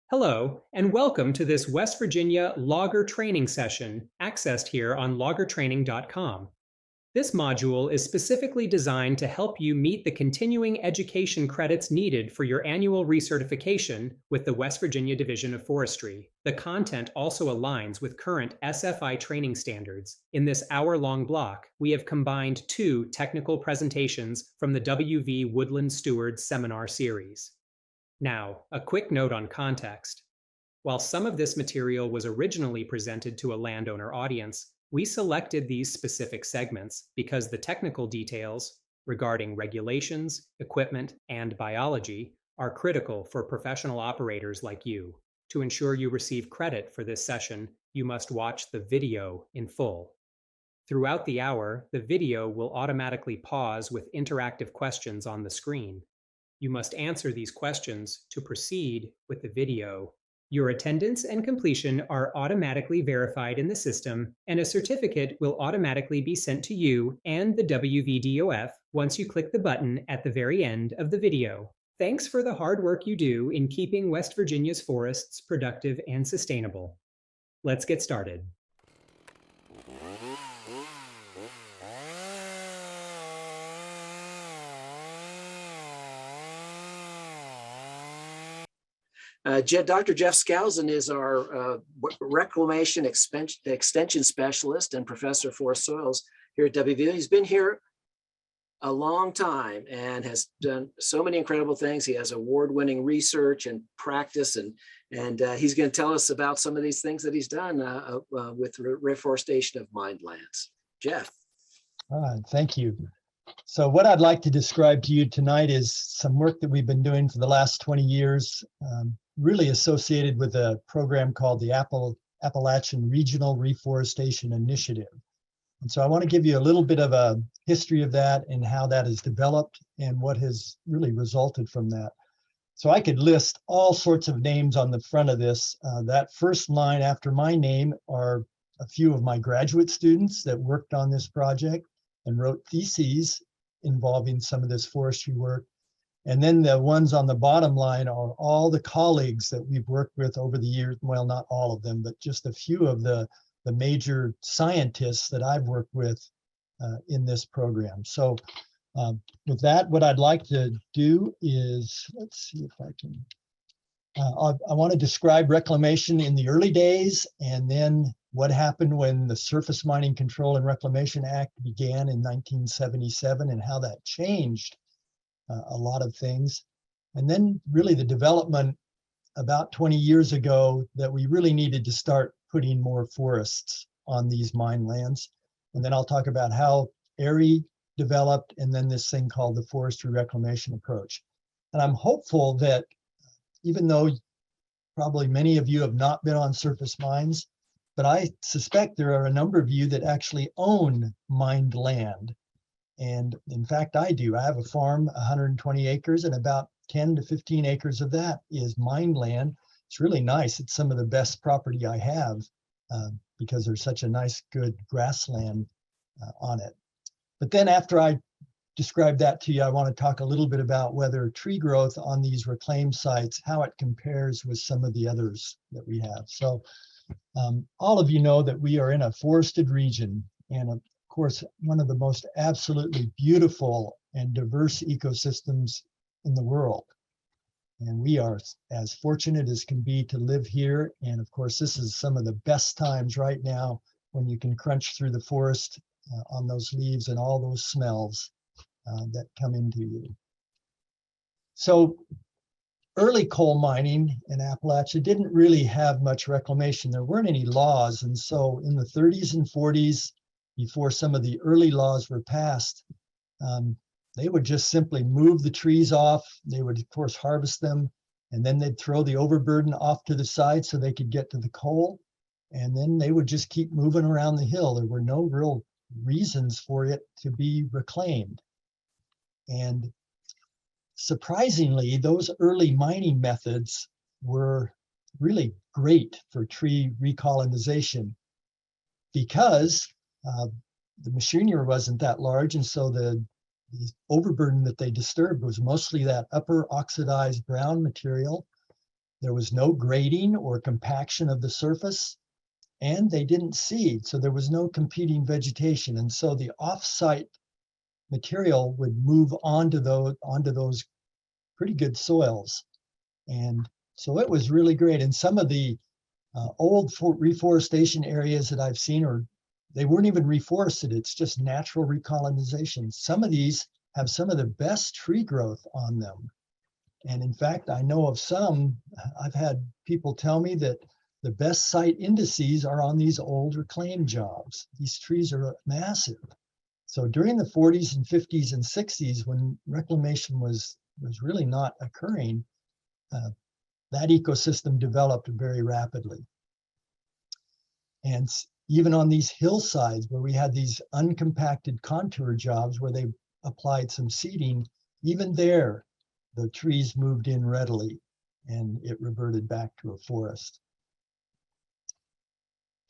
Hello, and welcome to this West Virginia logger training session accessed here on loggertraining.com. This module is specifically designed to help you meet the continuing education credits needed for your annual recertification with the West Virginia Division of Forestry. The content also aligns with current SFI training standards. In this hour-long block, we have combined two technical presentations from the WV Woodland Stewards Seminar Series. Now, a quick note on context. While some of this material was originally presented to a landowner audience, we selected these specific segments because the technical details regarding regulations, equipment, and biology are critical for professional operators like you. To ensure you receive credit for this session, you must watch the video in full. Throughout the hour, the video will automatically pause with interactive questions on the screen. You must answer these questions to proceed with the video. Your attendance and completion are automatically verified in the system, and a certificate will automatically be sent to you and the WVDOF once you click the button at the very end of the video. Thanks for the hard work you do in keeping West Virginia's forests productive and sustainable. Let's get started. Dr. Jeff Skousen is our reclamation extension specialist and professor of forest soils here at WVU. He's been here a long time and has done so many incredible things. He has award-winning research and practice, and he's going to tell us about some of these things that he's done with reforestation of mined lands. Jeff. Thank you. So what I'd like to describe to you tonight is some work that we've been doing for the last 20 years, really associated with a program called the Appalachian Regional Reforestation Initiative. And so I want to give you a little bit of a history of that and how that has developed and what has really resulted from that. So I could list all sorts of names on the front of this. That first line after my name are a few of my graduate students that worked on this project and wrote theses involving some of this forestry work. And then the ones on the bottom line are all the colleagues that we've worked with over the years. Well, not all of them, but just a few of the major scientists that I've worked with in this program. So with that, what I'd like to do is, let's see if I can, I want to describe reclamation in the early days, and then what happened when the Surface Mining Control and Reclamation Act began in 1977 and how that changed a lot of things. And then really the development about 20 years ago that we really needed to start putting more forests on these mine lands. And then I'll talk about how ARI developed, and then this thing called the forestry reclamation approach. And I'm hopeful that even though probably many of you have not been on surface mines, but I suspect there are a number of you that actually own mined land. And in fact, I do. I have a farm, 120 acres, and about 10 to 15 acres of that is mined land. It's really nice. It's some of the best property I have because there's such a nice, good grassland on it. But then after I describe that to you, I want to talk a little bit about whether tree growth on these reclaimed sites, how it compares with some of the others that we have. So all of you know that we are in a forested region, and of course, one of the most absolutely beautiful and diverse ecosystems in the world. And we are as fortunate as can be to live here. And of course, this is some of the best times right now when you can crunch through the forest on those leaves and all those smells that come into you. So early coal mining in Appalachia didn't really have much reclamation. There weren't any laws. And so in the 30s and 40s, before some of the early laws were passed, they would just simply move the trees off. They would, of course, harvest them, and then they'd throw the overburden off to the side so they could get to the coal. And then they would just keep moving around the hill. There were no real reasons for it to be reclaimed. And surprisingly, those early mining methods were really great for tree recolonization because the machinery wasn't that large, and so the overburden that they disturbed was mostly that upper oxidized brown material. There was no grading or compaction of the surface, and they didn't seed, so there was no competing vegetation. And so the off-site material would move onto those pretty good soils. And so it was really great. And some of the old reforestation areas that I've seen, or they weren't even reforested, it's just natural recolonization. Some of these have some of the best tree growth on them. And in fact, I know of some, I've had people tell me that the best site indices are on these old reclaim jobs. These trees are massive. So during the 40s and 50s and 60s, when reclamation was really not occurring, that ecosystem developed very rapidly. And even on these hillsides where we had these uncompacted contour jobs where they applied some seeding, even there, the trees moved in readily and it reverted back to a forest.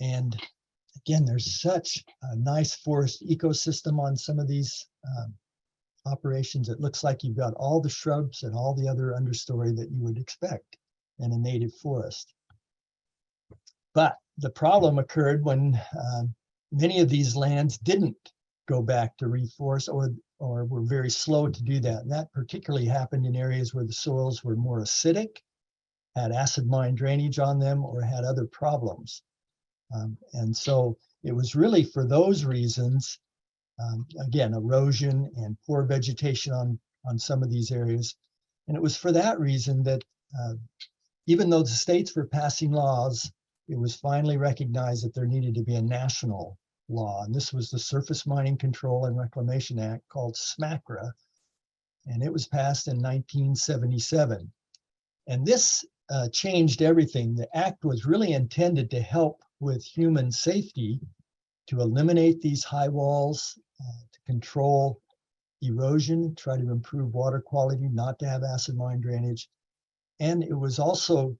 And again, there's such a nice forest ecosystem on some of these operations. It looks like you've got all the shrubs and all the other understory that you would expect in a native forest. But the problem occurred when many of these lands didn't go back to reforest or were very slow to do that. And that particularly happened in areas where the soils were more acidic, had acid mine drainage on them, or had other problems. And so it was really for those reasons, again, erosion and poor vegetation on some of these areas. And it was for that reason that even though the states were passing laws, it was finally recognized that there needed to be a national law. And this was the Surface Mining Control and Reclamation Act, called SMCRA. And it was passed in 1977. And this changed everything. The act was really intended to help with human safety, to eliminate these high walls, to control erosion, try to improve water quality, not to have acid mine drainage. And it was also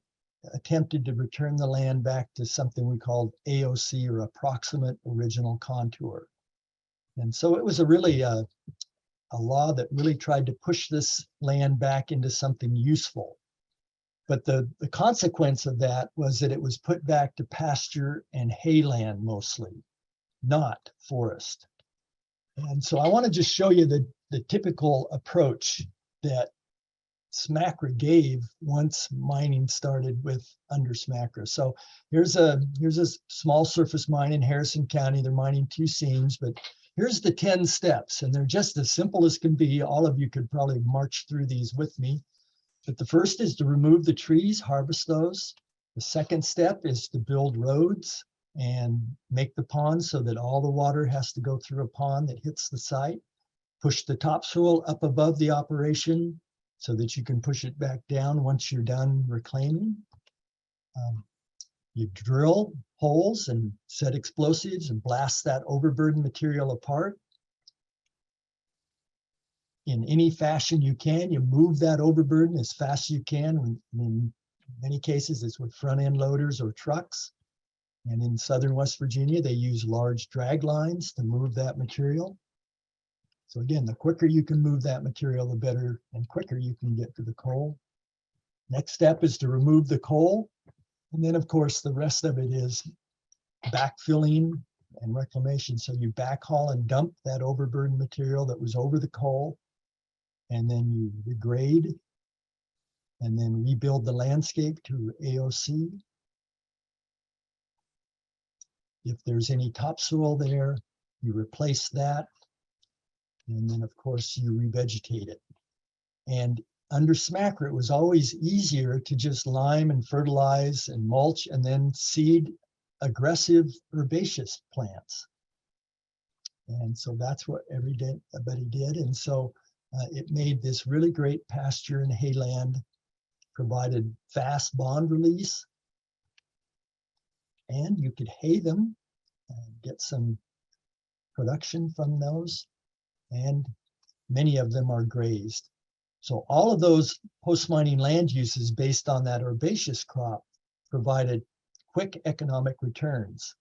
attempted to return the land back to something we called AOC, or approximate original contour. And so it was a law that really tried to push this land back into something useful. But the consequence of that was that it was put back to pasture and hayland mostly, not forest. And so I want to just show you the typical approach that SMCRA gave once mining started with under SMCRA. So here's a small surface mine in Harrison County. They're mining 2 seams, but here's the 10 steps, and they're just as simple as can be. All of you could probably march through these with me. But the first is to remove the trees, harvest those. The second step is to build roads and make the ponds so that all the water has to go through a pond that hits the site. Push the topsoil up above the operation so that you can push it back down once you're done reclaiming. You drill holes and set explosives and blast that overburden material apart. In any fashion you can, you move that overburden as fast as you can. In many cases, it's with front end loaders or trucks. And in southern West Virginia, they use large drag lines to move that material. So again, the quicker you can move that material, the better and quicker you can get to the coal. Next step is to remove the coal. And then of course, the rest of it is backfilling and reclamation. So you backhaul and dump that overburden material that was over the coal, and then you regrade and then rebuild the landscape to AOC. If there's any topsoil there, you replace that. And then of course you revegetate it. And under SMCRA, it was always easier to just lime and fertilize and mulch and then seed aggressive herbaceous plants. And so that's what everybody did. And so it made this really great pasture and hayland, provided fast bond release, and you could hay them and get some production from those, and many of them are grazed. So all of those post-mining land uses based on that herbaceous crop provided quick economic returns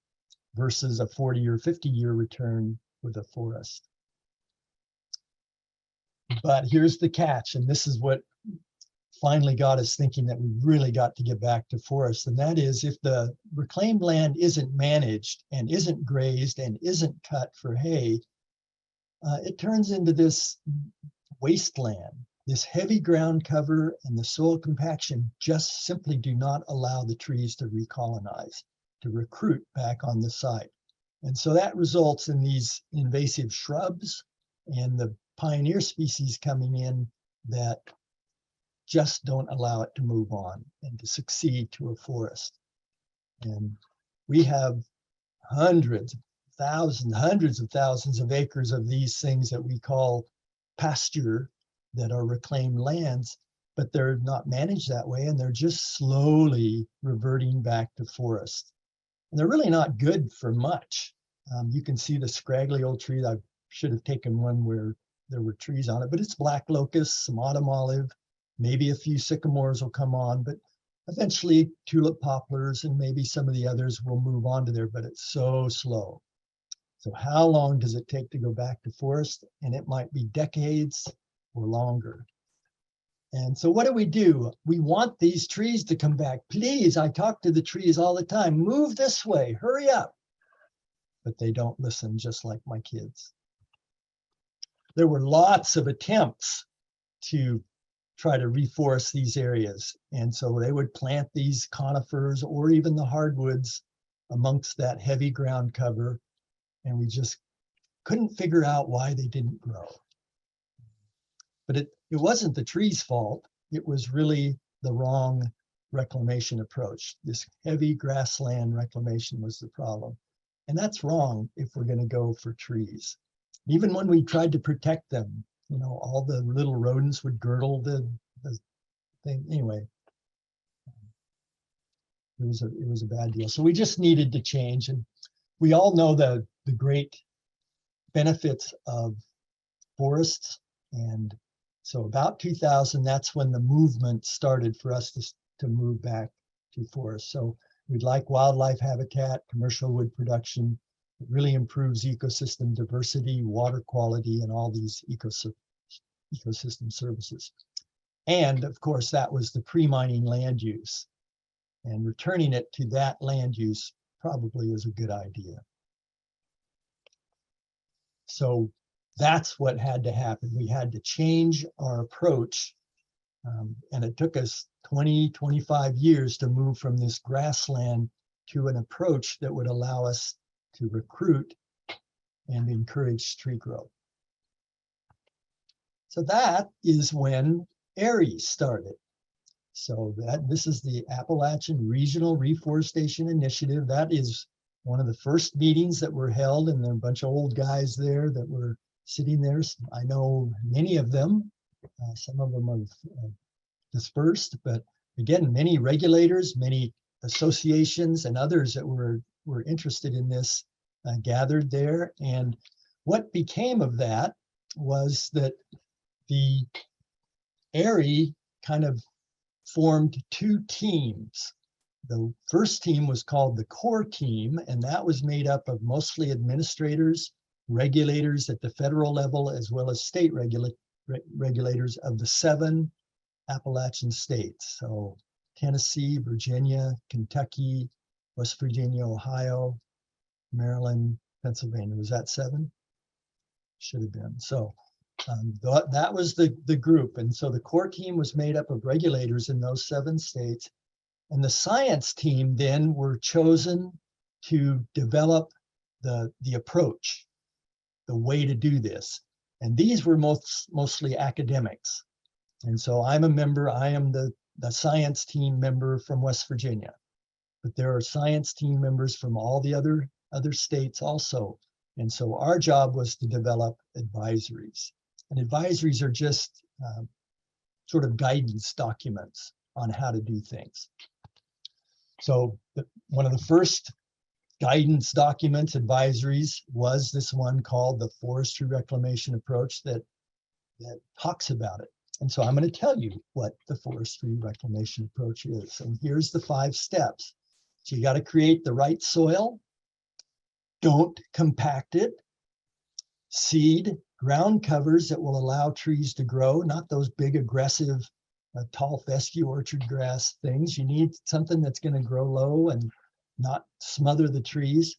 versus a 40 or 50-year return with a forest. But here's the catch, and this is what finally got us thinking that we really got to get back to forest. And that is, if the reclaimed land isn't managed and isn't grazed and isn't cut for hay, it turns into this wasteland. This heavy ground cover and the soil compaction just simply do not allow the trees to recolonize, to recruit back on the site. And so that results in these invasive shrubs and the pioneer species coming in that just don't allow it to move on and to succeed to a forest. And we have hundreds of thousands of acres of these things that we call pasture that are reclaimed lands, but they're not managed that way, and they're just slowly reverting back to forest. And they're really not good for much. You can see the scraggly old tree. I should have taken one where there were trees on it, but it's black locust, some autumn olive, maybe a few sycamores will come on, but eventually tulip poplars and maybe some of the others will move on to there, but it's so slow. So how long does it take to go back to forest? And it might be decades or longer. And so what do? We want these trees to come back. Please, I talk to the trees all the time. Move this way, hurry up. But they don't listen, just like my kids. There were lots of attempts to try to reforest these areas. And so they would plant these conifers or even the hardwoods amongst that heavy ground cover. And we just couldn't figure out why they didn't grow. But it wasn't the tree's fault. It was really the wrong reclamation approach. This heavy grassland reclamation was the problem. And that's wrong if we're going to go for trees. Even when we tried to protect them, you know, all the little rodents would girdle the thing. Anyway, it was a bad deal. So we just needed to change. And we all know the great benefits of forests. And so about 2000, that's when the movement started for us to move back to forests. So we'd like wildlife habitat, commercial wood production. It really improves ecosystem diversity, water quality, and all these ecosystem services. And of course, that was the pre-mining land use. And returning it to that land use probably is a good idea. So that's what had to happen. We had to change our approach. And it took us 20, 25 years to move from this grassland to an approach that would allow us to recruit and encourage tree growth. So that is when ARES started. So this is the Appalachian Regional Reforestation Initiative. That is one of the first meetings that were held, and there are a bunch of old guys there that were sitting there. I know many of them. Some of them have dispersed, but again, many regulators, many associations, and others that were interested in this gathered there. And what became of that was that the ARE kind of formed two teams. The first team was called the core team, and that was made up of mostly administrators, regulators at the federal level, as well as state regulators of the 7 Appalachian states. So Tennessee, Virginia, Kentucky, West Virginia, Ohio, Maryland, Pennsylvania. Was that 7? Should have been. So that was the group. And so the core team was made up of regulators in those 7 states. And the science team then were chosen to develop the approach, the way to do this. And these were mostly academics. And so I'm a member, I am the science team member from West Virginia. But there are science team members from all the other states also. And so our job was to develop advisories. And advisories are just sort of guidance documents on how to do things. So one of the first guidance documents, advisories, was this one called the Forestry Reclamation Approach that talks about it. And so I'm going to tell you what the Forestry Reclamation Approach is. And here's the 5 steps. So you got to create the right soil. Don't compact it. Seed ground covers that will allow trees to grow, not those big aggressive tall fescue orchard grass things. You need something that's going to grow low and not smother the trees.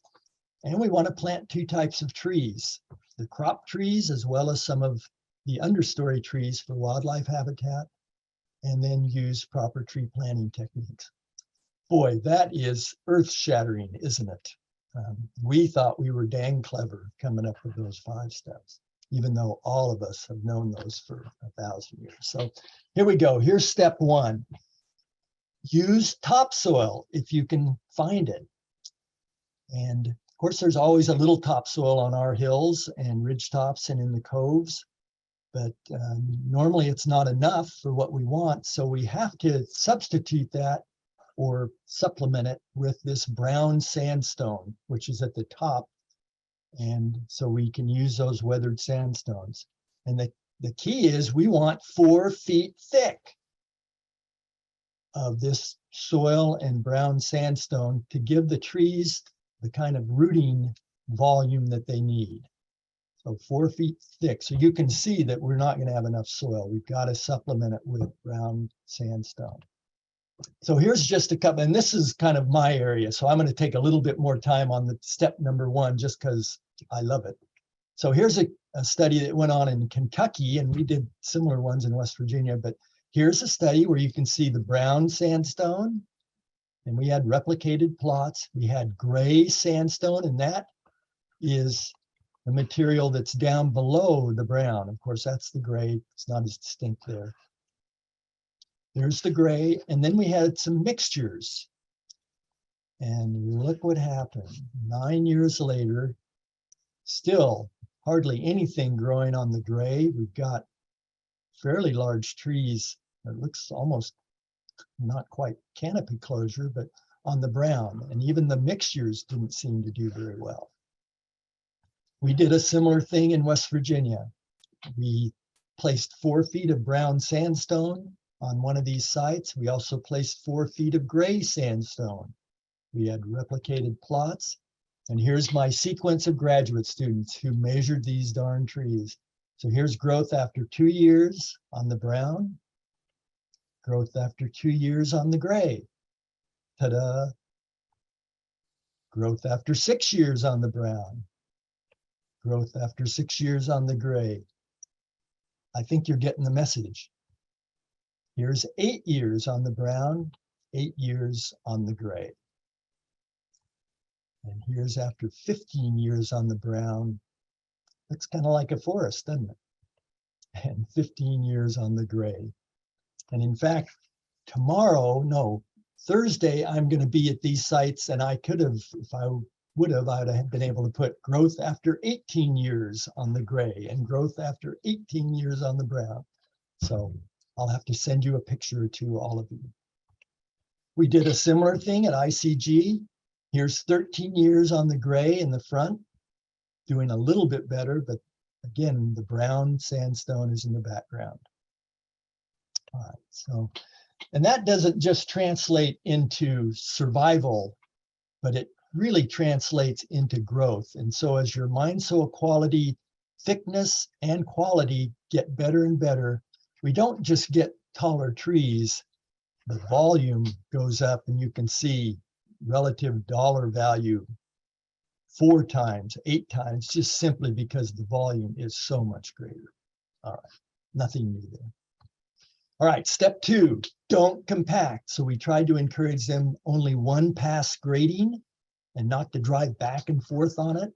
And we want to plant two types of trees, the crop trees as well as some of the understory trees for wildlife habitat, and then use proper tree planting techniques. Boy, that is earth-shattering, isn't it? We thought we were dang clever coming up with those 5 steps, even though all of us have known those for 1,000 years. So here we go. Here's step 1. Use topsoil if you can find it. And of course, there's always a little topsoil on our hills and ridge tops and in the coves, but normally it's not enough for what we want. So we have to substitute that or supplement it with this brown sandstone, which is at the top. And so we can use those weathered sandstones. And the key is we want 4 feet thick of this soil and brown sandstone to give the trees the kind of rooting volume that they need. So 4 feet thick. So you can see that we're not going to have enough soil. We've got to supplement it with brown sandstone. So here's just a couple, and this is kind of my area. So I'm going to take a little bit more time on the step number 1, just because I love it. So here's a study that went on in Kentucky, and we did similar ones in West Virginia, but here's a study where you can see the brown sandstone, and we had replicated plots. We had gray sandstone, and that is the material that's down below the brown. Of course, that's the gray. It's not as distinct there. There's the gray, and then we had some mixtures. And look what happened. 9 years later, still hardly anything growing on the gray. We've got fairly large trees. It looks almost not quite canopy closure, but on the brown. And even the mixtures didn't seem to do very well. We did a similar thing in West Virginia. We placed 4 feet of brown sandstone on one of these sites. We also placed 4 feet of gray sandstone. We had replicated plots. And here's my sequence of graduate students who measured these darn trees. So here's growth after 2 years on the brown, growth after 2 years on the gray. Ta-da! Growth after 6 years on the brown, growth after 6 years on the gray. I think you're getting the message. Here's 8 years on the brown, 8 years on the gray. And here's after 15 years on the brown. Looks kind of like a forest, doesn't it? And 15 years on the gray. And in fact, Thursday, I'm going to be at these sites, and I could have, if I would have, I would have been able to put growth after 18 years on the gray and growth after 18 years on the brown. So I'll have to send you a picture or two, all of you. We did a similar thing at ICG. Here's 13 years on the gray in the front, doing a little bit better, but again, the brown sandstone is in the background. All right, so, and that doesn't just translate into survival, but it really translates into growth. And so as your mine soil quality, thickness and quality get better and better, we don't just get taller trees, the volume goes up, and you can see relative dollar value 4 times, 8 times, just simply because the volume is so much greater. All right, nothing new there. All right, step 2, don't compact. So we tried to encourage them only 1 pass grading and not to drive back and forth on it.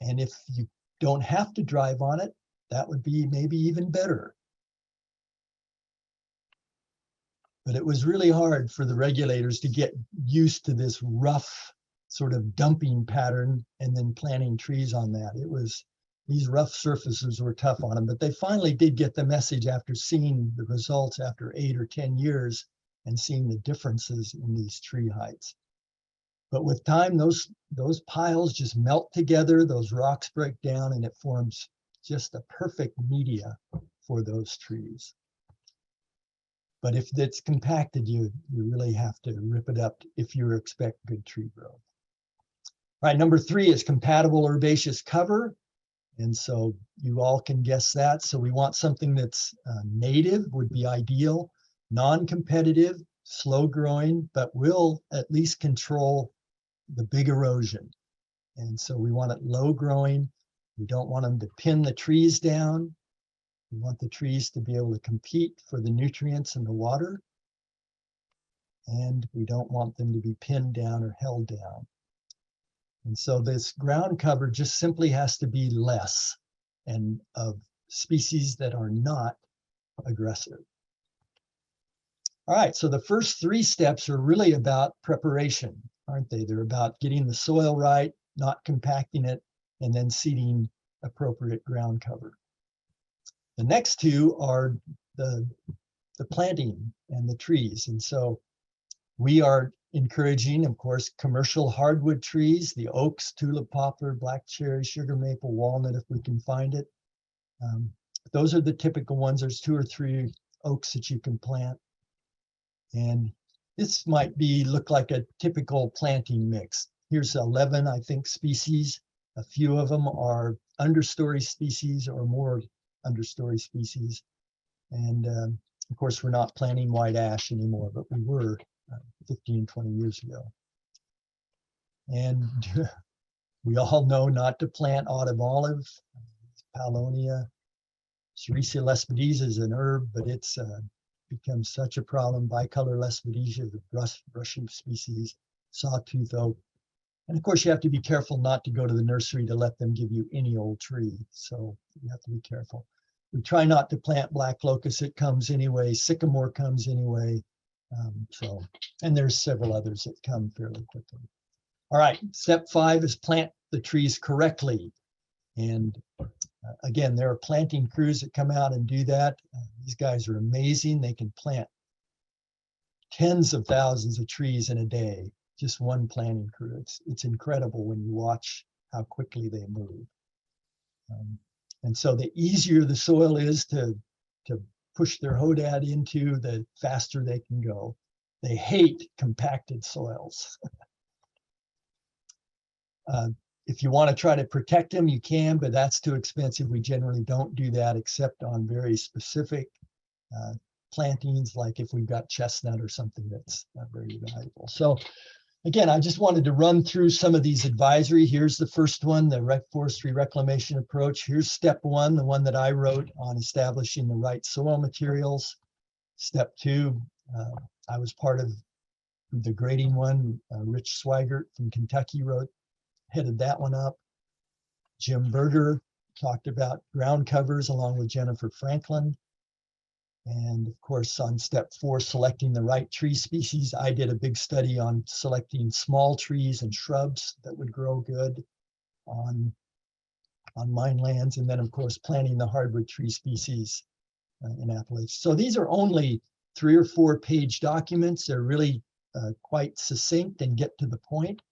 And if you don't have to drive on it, that would be maybe even better. But it was really hard for the regulators to get used to this rough sort of dumping pattern and then planting trees on that. It was, these rough surfaces were tough on them, but they finally did get the message after seeing the results after 8 or 10 years and seeing the differences in these tree heights. But with time, those piles just melt together, those rocks break down, and it forms just a perfect media for those trees. But if it's compacted, you really have to rip it up if you expect good tree growth. All right, number 3 is compatible herbaceous cover. And so you all can guess that. So we want something that's native would be ideal, non-competitive, slow growing, but will at least control the big erosion. And so we want it low growing. We don't want them to pin the trees down. We want the trees to be able to compete for the nutrients in the water. And we don't want them to be pinned down or held down. And so this ground cover just simply has to be less and of species that are not aggressive. All right, so the first 3 steps are really about preparation, aren't they? They're about getting the soil right, not compacting it, and then seeding appropriate ground cover. The next 2 are the planting and the trees. And so we are encouraging, of course, commercial hardwood trees, the oaks, tulip poplar, black cherry, sugar maple, walnut, if we can find it. Those are the typical ones. There's 2 or 3 oaks that you can plant. And this might look like a typical planting mix. Here's 11, I think, species. A few of them are understory species or more understory species. And of course, we're not planting white ash anymore, but we were 15, 20 years ago. And we all know not to plant autumn olive, Paulownia. Sericea lespedeza is an herb, but it's become such a problem. Bicolor lespedeza, the brushing species, sawtooth oak. And of course, you have to be careful not to go to the nursery to let them give you any old tree. So you have to be careful. We try not to plant black locust. It comes anyway. Sycamore comes anyway. And there's several others that come fairly quickly. All right, step 5 is plant the trees correctly. And again, there are planting crews that come out and do that. These guys are amazing. They can plant tens of thousands of trees in a day, just one planting crew. It's incredible when you watch how quickly they move. And so the easier the soil is to push their hodad into, the faster they can go. They hate compacted soils. If you want to try to protect them, you can, but that's too expensive. We generally don't do that except on very specific plantings, like if we've got chestnut or something that's very valuable. So again, I just wanted to run through some of these advisory. Here's the first one, the forestry reclamation approach. Here's step 1, the one that I wrote on establishing the right soil materials. Step 2, I was part of the grading one. Rich Swigert from Kentucky headed that one up. Jim Berger talked about ground covers along with Jennifer Franklin. And of course, on step 4, selecting the right tree species, I did a big study on selecting small trees and shrubs that would grow good on mine lands. And then of course, planting the hardwood tree species in Appalachia. So these are only 3 or 4 page documents. They're really quite succinct and get to the point.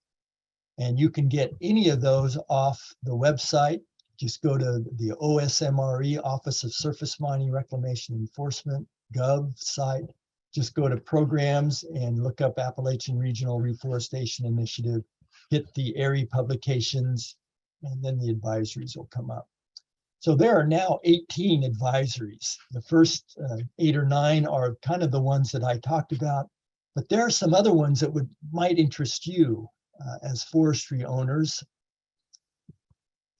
And you can get any of those off the website. Just go to the OSMRE, Office of Surface Mining Reclamation Enforcement, Gov site. Just go to programs and look up Appalachian Regional Reforestation Initiative, hit the ARI publications, and then the advisories will come up. So there are now 18 advisories. The first 8 or 9 are kind of the ones that I talked about, but there are some other ones that might interest you as forestry owners,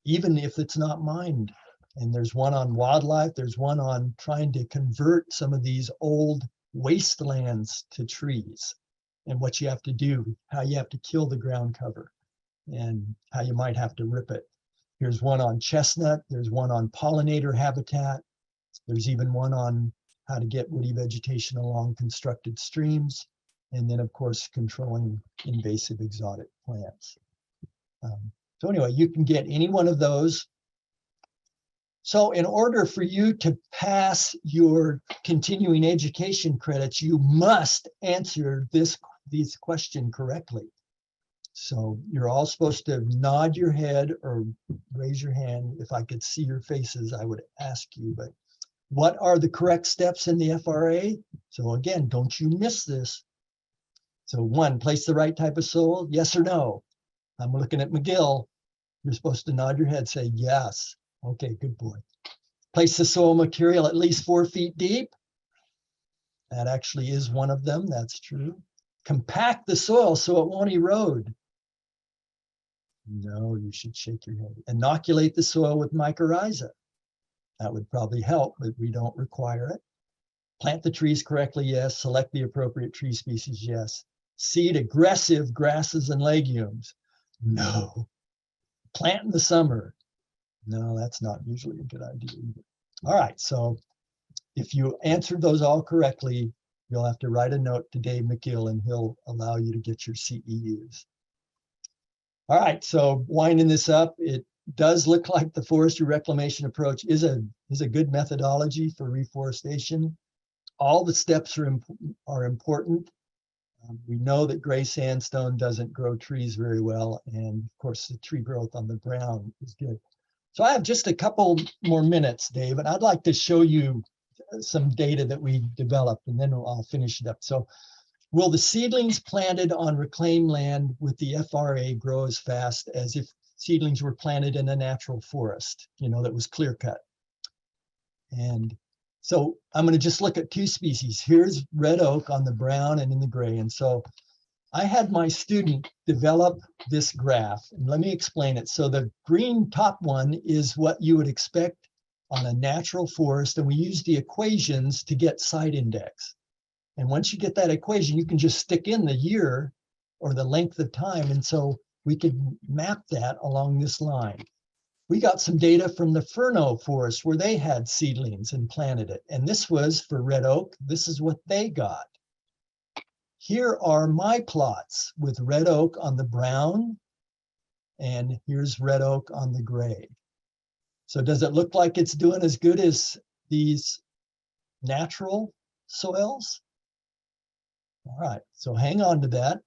even if it's not mined. And there's one on wildlife. There's one on trying to convert some of these old wastelands to trees and what you have to do, how you have to kill the ground cover and how you might have to rip it. Here's one on chestnut. There's one on pollinator habitat. There's even one on how to get woody vegetation along constructed streams. And then of course, controlling invasive exotic plants. So anyway, you can get any one of those. So in order for you to pass your continuing education credits, you must answer this question correctly. So you're all supposed to nod your head or raise your hand. If I could see your faces, I would ask you, but what are the correct steps in the FRA? So again, don't you miss this. So 1, place the right type of soil, yes or no? I'm looking at McGill. You're supposed to nod your head, say yes. Okay, good boy. Place the soil material at least 4 feet deep. That actually is one of them. That's true. Compact the soil so it won't erode. No, you should shake your head. Inoculate the soil with mycorrhiza. That would probably help, but we don't require it. Plant the trees correctly, yes. Select the appropriate tree species, yes. Seed aggressive grasses and legumes. No. Plant in the summer. No, that's not usually a good idea either. All right, so if you answered those all correctly, you'll have to write a note to Dave McKill and he'll allow you to get your CEUs. All right, so winding this up, it does look like the forestry reclamation approach is a good methodology for reforestation. All the steps are important. We know that gray sandstone doesn't grow trees very well, and of course the tree growth on the ground is good. So I have just a couple more minutes, Dave, and I'd like to show you some data that we developed, and then I'll finish it up. So will the seedlings planted on reclaimed land with the FRA grow as fast as if seedlings were planted in a natural forest, that was clear cut? And so I'm going to just look at 2 species. Here's red oak on the brown and in the gray. And so I had my student develop this graph, and let me explain it. So the green top one is what you would expect on a natural forest, and we use the equations to get site index. And once you get that equation, you can just stick in the year or the length of time. And so we could map that along this line. We got some data from the Furno forest where they had seedlings and planted it. And this was for red oak. This is what they got. Here are my plots with red oak on the brown, and here's red oak on the gray. So does it look like it's doing as good as these natural soils? All right, so hang on to that.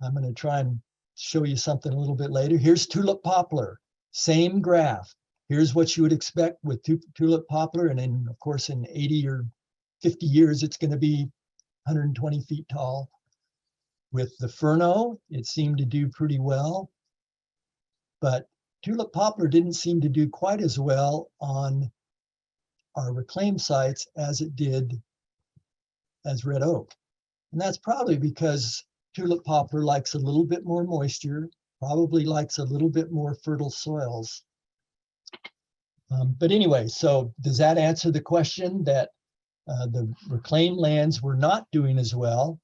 I'm going to try and show you something a little bit later. Here's tulip poplar, same graph. Here's what you would expect with tulip poplar, and then of course in 80 or 50 years, it's going to be 120 feet tall. With the Furno, it seemed to do pretty well, but tulip poplar didn't seem to do quite as well on our reclaimed sites as it did as red oak. And that's probably because tulip poplar likes a little bit more moisture, probably likes a little bit more fertile soils. But anyway, so does that answer the question that the reclaimed lands were not doing as well?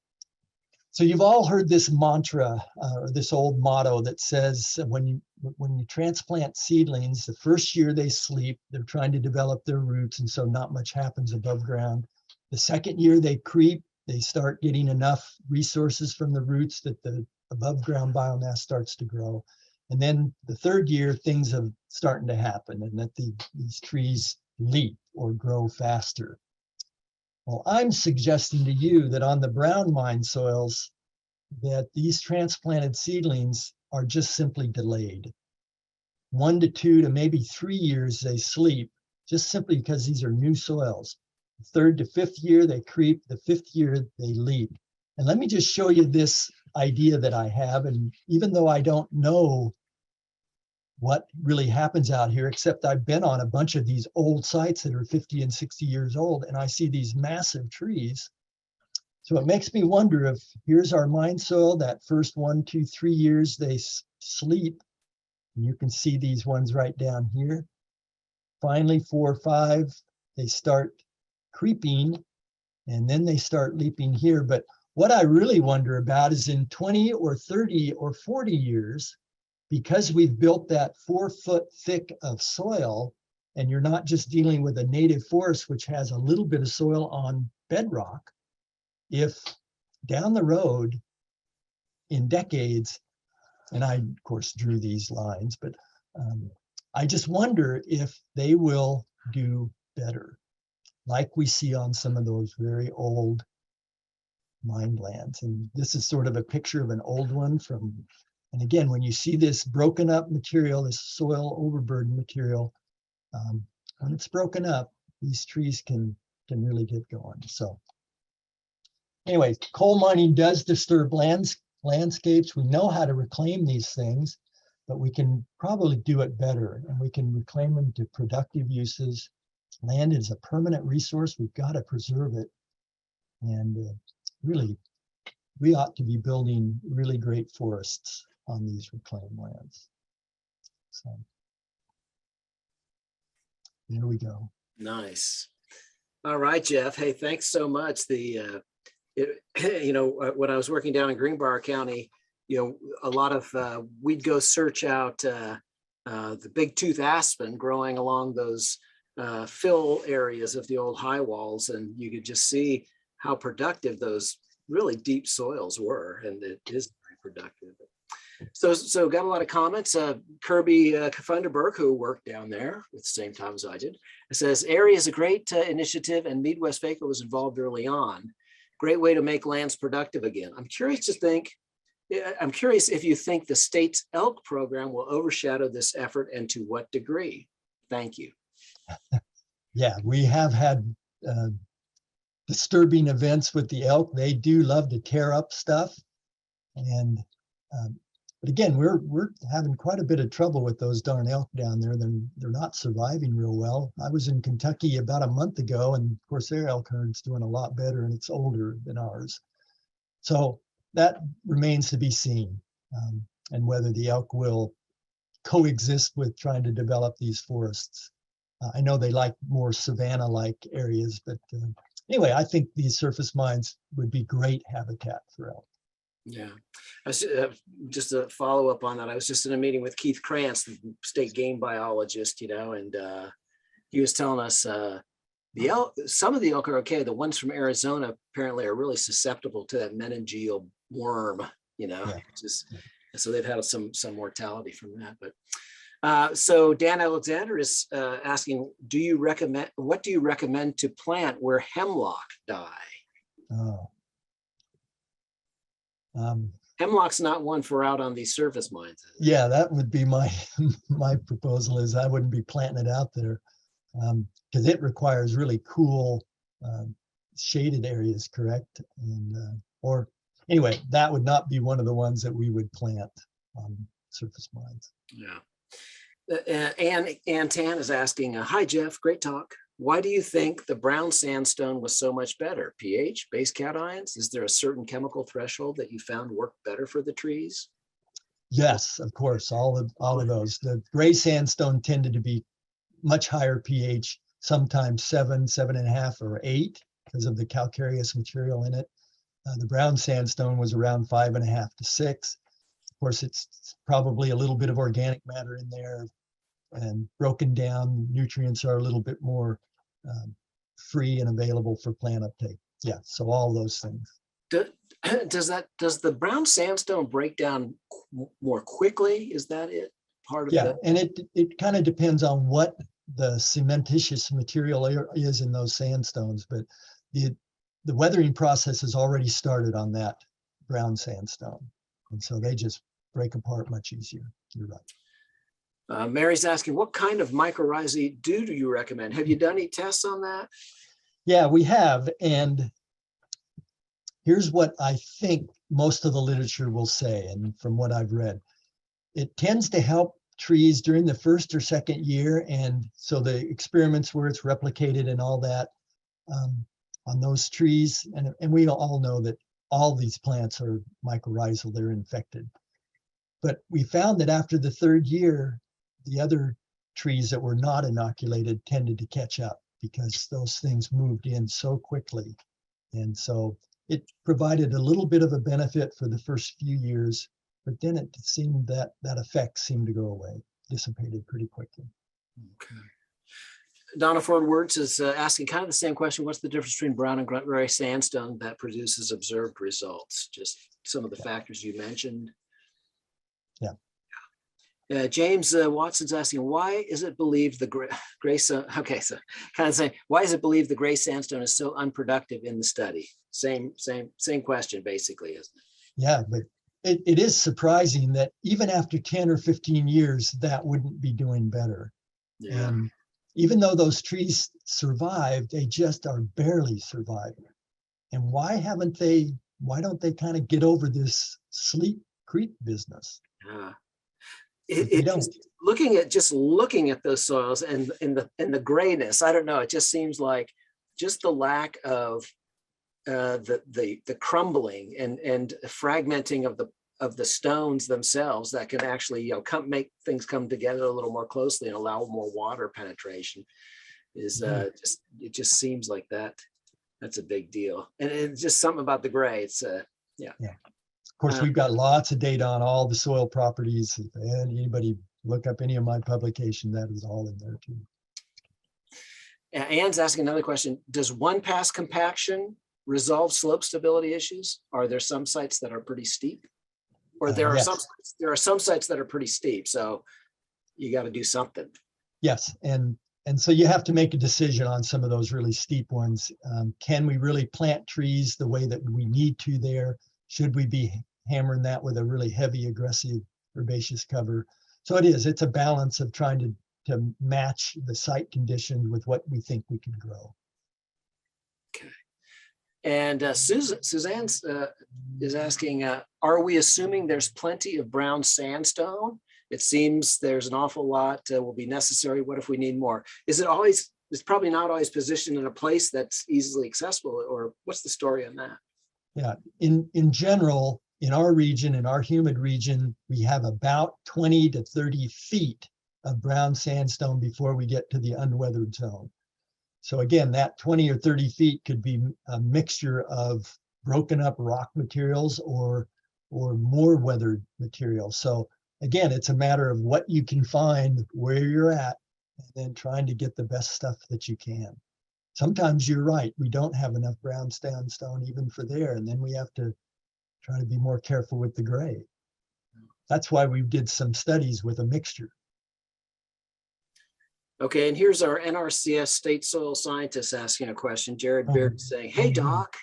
So you've all heard this mantra or this old motto that says when you transplant seedlings, the first year they sleep, they're trying to develop their roots, and so not much happens above ground. The second year they creep, they start getting enough resources from the roots that the above ground biomass starts to grow. And then the third year, things are starting to happen and that these trees leap or grow faster. Well, I'm suggesting to you that on the brown mine soils, that these transplanted seedlings are just simply delayed. 1 to 2 to maybe 3 years they sleep, just simply because these are new soils. The 3rd to 5th year they creep, the 5th year they leap. And let me just show you this idea that I have. And even though I don't know what really happens out here, except I've been on a bunch of these old sites that are 50 and 60 years old, and I see these massive trees. So it makes me wonder if here's our mine soil, that first 1, 2, 3 years they sleep. And you can see these ones right down here. Finally, 4 or 5, they start creeping, and then they start leaping here. But what I really wonder about is in 20 or 30 or 40 years, because we've built that 4 foot thick of soil, and you're not just dealing with a native forest, which has a little bit of soil on bedrock, if down the road in decades, and I of course drew these lines, but I just wonder if they will do better, like we see on some of those very old mined lands. And this is sort of a picture of an old one from, and again, when you see this broken up material, this soil overburden material, when it's broken up, these trees can really get going. So anyway, coal mining does disturb landscapes. We know how to reclaim these things. but we can probably do it better, and we can reclaim them to productive uses. Land is a permanent resource. We've got to preserve it. And really, we ought to be building really great forests on these reclaimed lands. So there we go. Nice. All right, Jeff. Hey, thanks so much. When I was working down in Greenbrier County, a lot of we'd go search out the big tooth aspen growing along those fill areas of the old high walls, and you could just see how productive those really deep soils were, and it is very productive. So got a lot of comments. Kirby Funderburg, who worked down there at the same time as I did, it says, area is a great initiative, and Mead-Westvaco was involved early on. Great way to make lands productive again. I'm curious if you think the state's elk program will overshadow this effort, and to what degree? Thank you. Yeah, we have had disturbing events with the elk. They do love to tear up stuff. And but again, we're having quite a bit of trouble with those darn elk down there. They're not surviving real well. I was in Kentucky about a month ago, and of course their elk herd's doing a lot better, and it's older than ours. So that remains to be seen, and whether the elk will coexist with trying to develop these forests. I know they like more savanna-like areas, but anyway, I think these surface mines would be great habitat for elk. Yeah, just a follow up on that. I was just in a meeting with Keith Krantz, the state game biologist, and he was telling us the elk, some of the elk are okay. The ones from Arizona apparently are really susceptible to that meningeal worm, Yeah. So they've had some mortality from that. But so Dan Alexander is asking, what do you recommend to plant where hemlock die? Oh. Hemlock's not one for out on these surface mines. Yeah, that would be my proposal. Is I wouldn't be planting it out there, because it requires really cool shaded areas, correct? And or anyway, that would not be one of the ones that we would plant on surface mines. Yeah. Ann Tan is asking, hi Jeff, great talk. Why do you think the brown sandstone was so much better? pH, base cations? Is there a certain chemical threshold that you found worked better for the trees? Yes, of course, all of those. The gray sandstone tended to be much higher pH, sometimes 7, 7.5, or 8, because of the calcareous material in it. The brown sandstone was around 5.5 to 6. Of course, it's probably a little bit of organic matter in there, and broken down nutrients are a little bit more free and available for plant uptake. Yeah, so all those things. Does the brown sandstone break down more quickly? Is that it? Part of Yeah, and it kind of depends on what the cementitious material is in those sandstones, but the weathering process has already started on that brown sandstone, and so they just break apart much easier. You're right. Mary's asking, what kind of mycorrhizae do you recommend? Have you done any tests on that? Yeah, we have. And here's what I think most of the literature will say, and from what I've read, it tends to help trees during the first or second year. And so the experiments where it's replicated and all that on those trees, and we all know that all these plants are mycorrhizal, they're infected. But we found that after the third year, the other trees that were not inoculated tended to catch up because those things moved in so quickly. And so it provided a little bit of a benefit for the first few years, but then it seemed that effect seemed to go away, dissipated pretty quickly. Okay. Donna Ford Words is asking kind of the same question. What's the difference between brown and gray sandstone that produces observed results? Just some of the factors you mentioned. Yeah. James Watson's asking, why is it believed the gray kind of saying, why is it believed the gray sandstone is so unproductive in the study? Same question, basically, isn't it? Yeah, but it is surprising that even after 10 or 15 years, that wouldn't be doing better. Yeah. And even though those trees survived, they just are barely surviving. And why don't they kind of get over this sleep creep business? Yeah. They don't. Just looking at those soils and in the grayness, I don't know, it just seems like just the lack of the crumbling and fragmenting of the stones themselves that can actually make things come together a little more closely and allow more water penetration is it just seems like that's a big deal. And it's just something about the gray. It's yeah. Of course, we've got lots of data on all the soil properties. And anybody look up any of my publication, that is all in there too. Ann's asking another question. Does one pass compaction resolve slope stability issues? Are there some sites that are pretty steep? Or there are yes. some sites that are pretty steep, so you got to do something. Yes, and so you have to make a decision on some of those really steep ones. Can we really plant trees the way that we need to there? Should we be hammering that with a really heavy, aggressive herbaceous cover? So it's a balance of trying to match the site conditions with what we think we can grow. Okay. And Suzanne is asking, are we assuming there's plenty of brown sandstone? It seems there's an awful lot will be necessary. What if we need more? It's probably not always positioned in a place that's easily accessible, or what's the story on that? Yeah, in general, in our region, in our humid region, we have about 20 to 30 feet of brown sandstone before we get to the unweathered zone. So again, that 20 or 30 feet could be a mixture of broken up rock materials or more weathered material. So again, it's a matter of what you can find where you're at and then trying to get the best stuff that you can. Sometimes you're right, we don't have enough brown sandstone even for there, and then we have to try to be more careful with the gray. That's why we did some studies with a mixture. Okay, and here's our NRCS state soil scientist asking a question. Jared Beard saying, hey doc,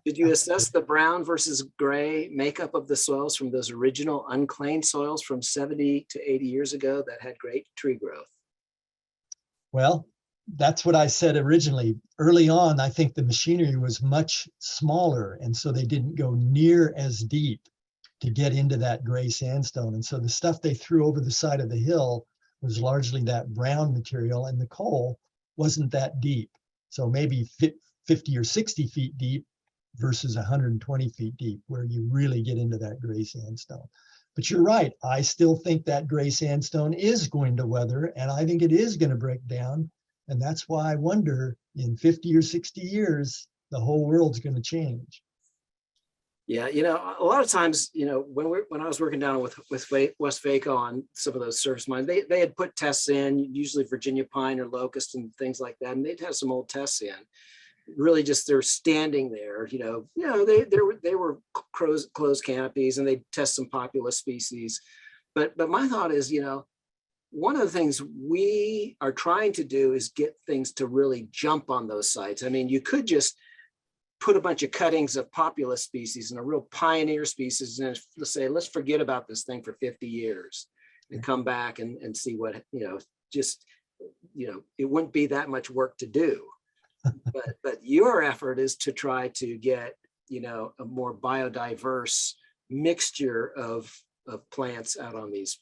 did you assess the brown versus gray makeup of the soils from those original unclaimed soils from 70 to 80 years ago that had great tree growth? Well, that's what I said originally. Early on, I think the machinery was much smaller, and so they didn't go near as deep to get into that gray sandstone. And so the stuff they threw over the side of the hill was largely that brown material, and the coal wasn't that deep. So maybe 50 or 60 feet deep versus 120 feet deep, where you really get into that gray sandstone. But you're right, I still think that gray sandstone is going to weather, and I think it is going to break down. And that's why I wonder, in 50 or 60 years, the whole world's going to change. Yeah, a lot of times, when I was working down with West Vaco on some of those surface mines, they had put tests in, usually Virginia pine or locust and things like that, and they'd have some old tests in. Really, just they're standing there. They were closed canopies, and they test some populous species. But my thought is, one of the things we are trying to do is get things to really jump on those sites. I mean, you could just put a bunch of cuttings of populous species and a real pioneer species and say, let's forget about this thing for 50 years and come back and see what, it wouldn't be that much work to do. But your effort is to try to get, a more biodiverse mixture of plants out on these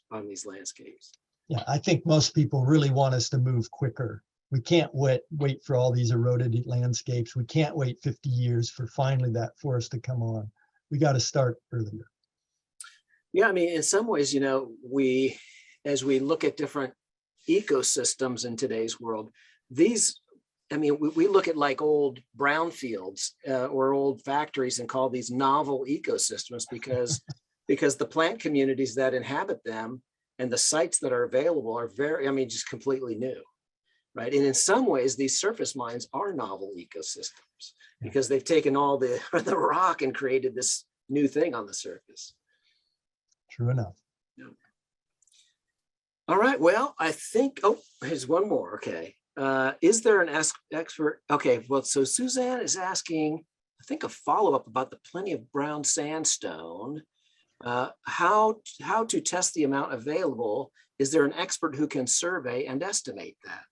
landscapes. Yeah, I think most people really want us to move quicker. We can't wait for all these eroded landscapes. We can't wait 50 years for finally that forest to come on. We got to start earlier. Yeah, I mean, in some ways, as we look at different ecosystems in today's world, we look at like old brownfields or old factories and call these novel ecosystems because the plant communities that inhabit them and the sites that are available are just completely new. Right. And in some ways, these surface mines are novel ecosystems because they've taken all the rock and created this new thing on the surface. True enough. Yeah. All right. Well, I think, here's one more. Okay. Is there an expert? Okay. Well, so Suzanne is asking, I think, a follow-up about the plenty of brown sandstone. How to test the amount available? Is there an expert who can survey and estimate that?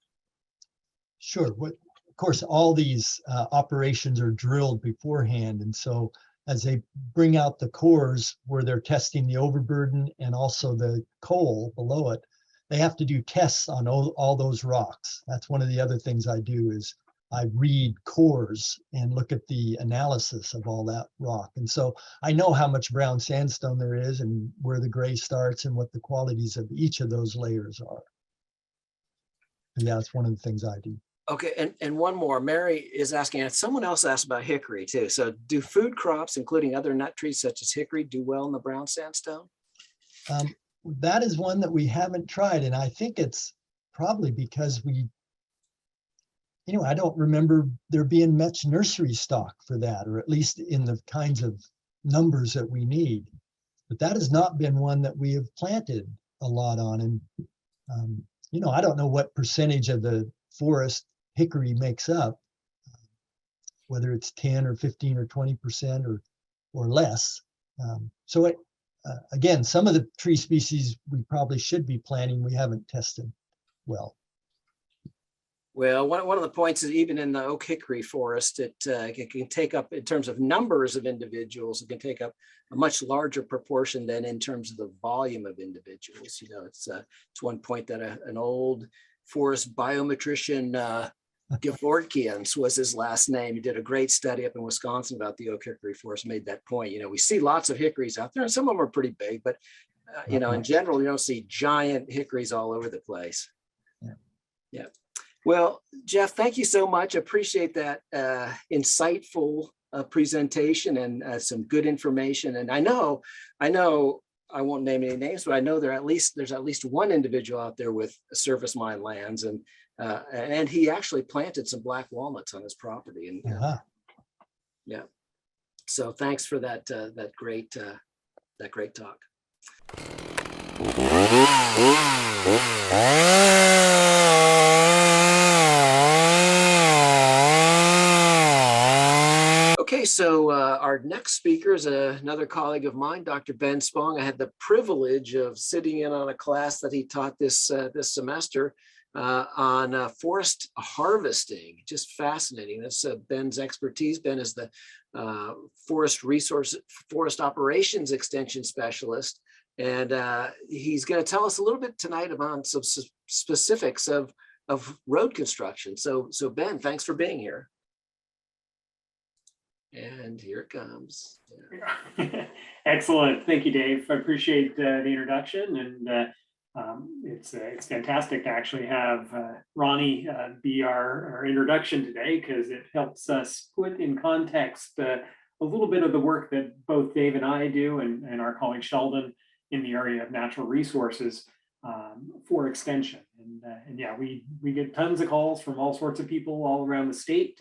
Sure. Of course, all these operations are drilled beforehand. And so as they bring out the cores where they're testing the overburden and also the coal below it, they have to do tests on all those rocks. That's one of the other things I do is I read cores and look at the analysis of all that rock. And so I know how much brown sandstone there is and where the gray starts and what the qualities of each of those layers are. And yeah, it's one of the things I do. Okay, and one more. Mary is asking, and someone else asked about hickory too. So do food crops, including other nut trees such as hickory, do well in the brown sandstone? That is one that we haven't tried. And I think it's probably because I don't remember there being much nursery stock for that, or at least in the kinds of numbers that we need. But that has not been one that we have planted a lot on. And, I don't know what percentage of the forest hickory makes up, whether it's 10 or 15 or 20% or less. Again, some of the tree species we probably should be planting, we haven't tested well. Well, one of the points is even in the oak hickory forest, it can take up, in terms of numbers of individuals, it can take up a much larger proportion than in terms of the volume of individuals. It's one point that an old forest biometrician, Gevorkians was his last name. He did a great study up in Wisconsin about the oak hickory forest, made that point. We see lots of hickories out there, and some of them are pretty big, but in general, you don't see giant hickories all over the place. Yeah. Well, Jeff, thank you so much. Appreciate that insightful presentation and some good information. And I know I won't name any names, but I know there's at least one individual out there with surface mine lands, and he actually planted some black walnuts on his property. And yeah, so thanks for that great talk. Okay, so our next speaker is another colleague of mine, Dr. Ben Spong. I had the privilege of sitting in on a class that he taught this semester on forest harvesting. Just fascinating. That's Ben's expertise. Ben is the forest operations extension specialist, and he's going to tell us a little bit tonight about some specifics of road construction. So Ben, thanks for being here. And here it comes. Yeah. Excellent. Thank you, Dave. I appreciate the introduction, and it's fantastic to actually have Ronnie be our introduction today, because it helps us put in context a little bit of the work that both Dave and I do, and our colleague Sheldon in the area of natural resources for extension. And yeah, we get tons of calls from all sorts of people all around the state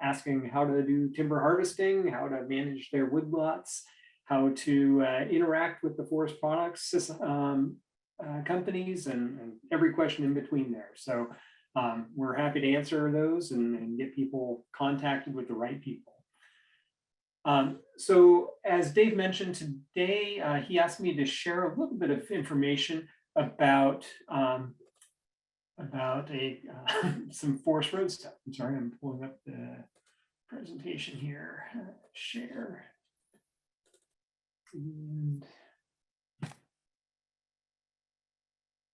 asking how to do timber harvesting, how to manage their woodlots, how to interact with the forest products companies, and every question in between there. So we're happy to answer those and get people contacted with the right people. So as Dave mentioned today, he asked me to share a little bit of information about some forest road stuff. I'm sorry, I'm pulling up the presentation here. Share. And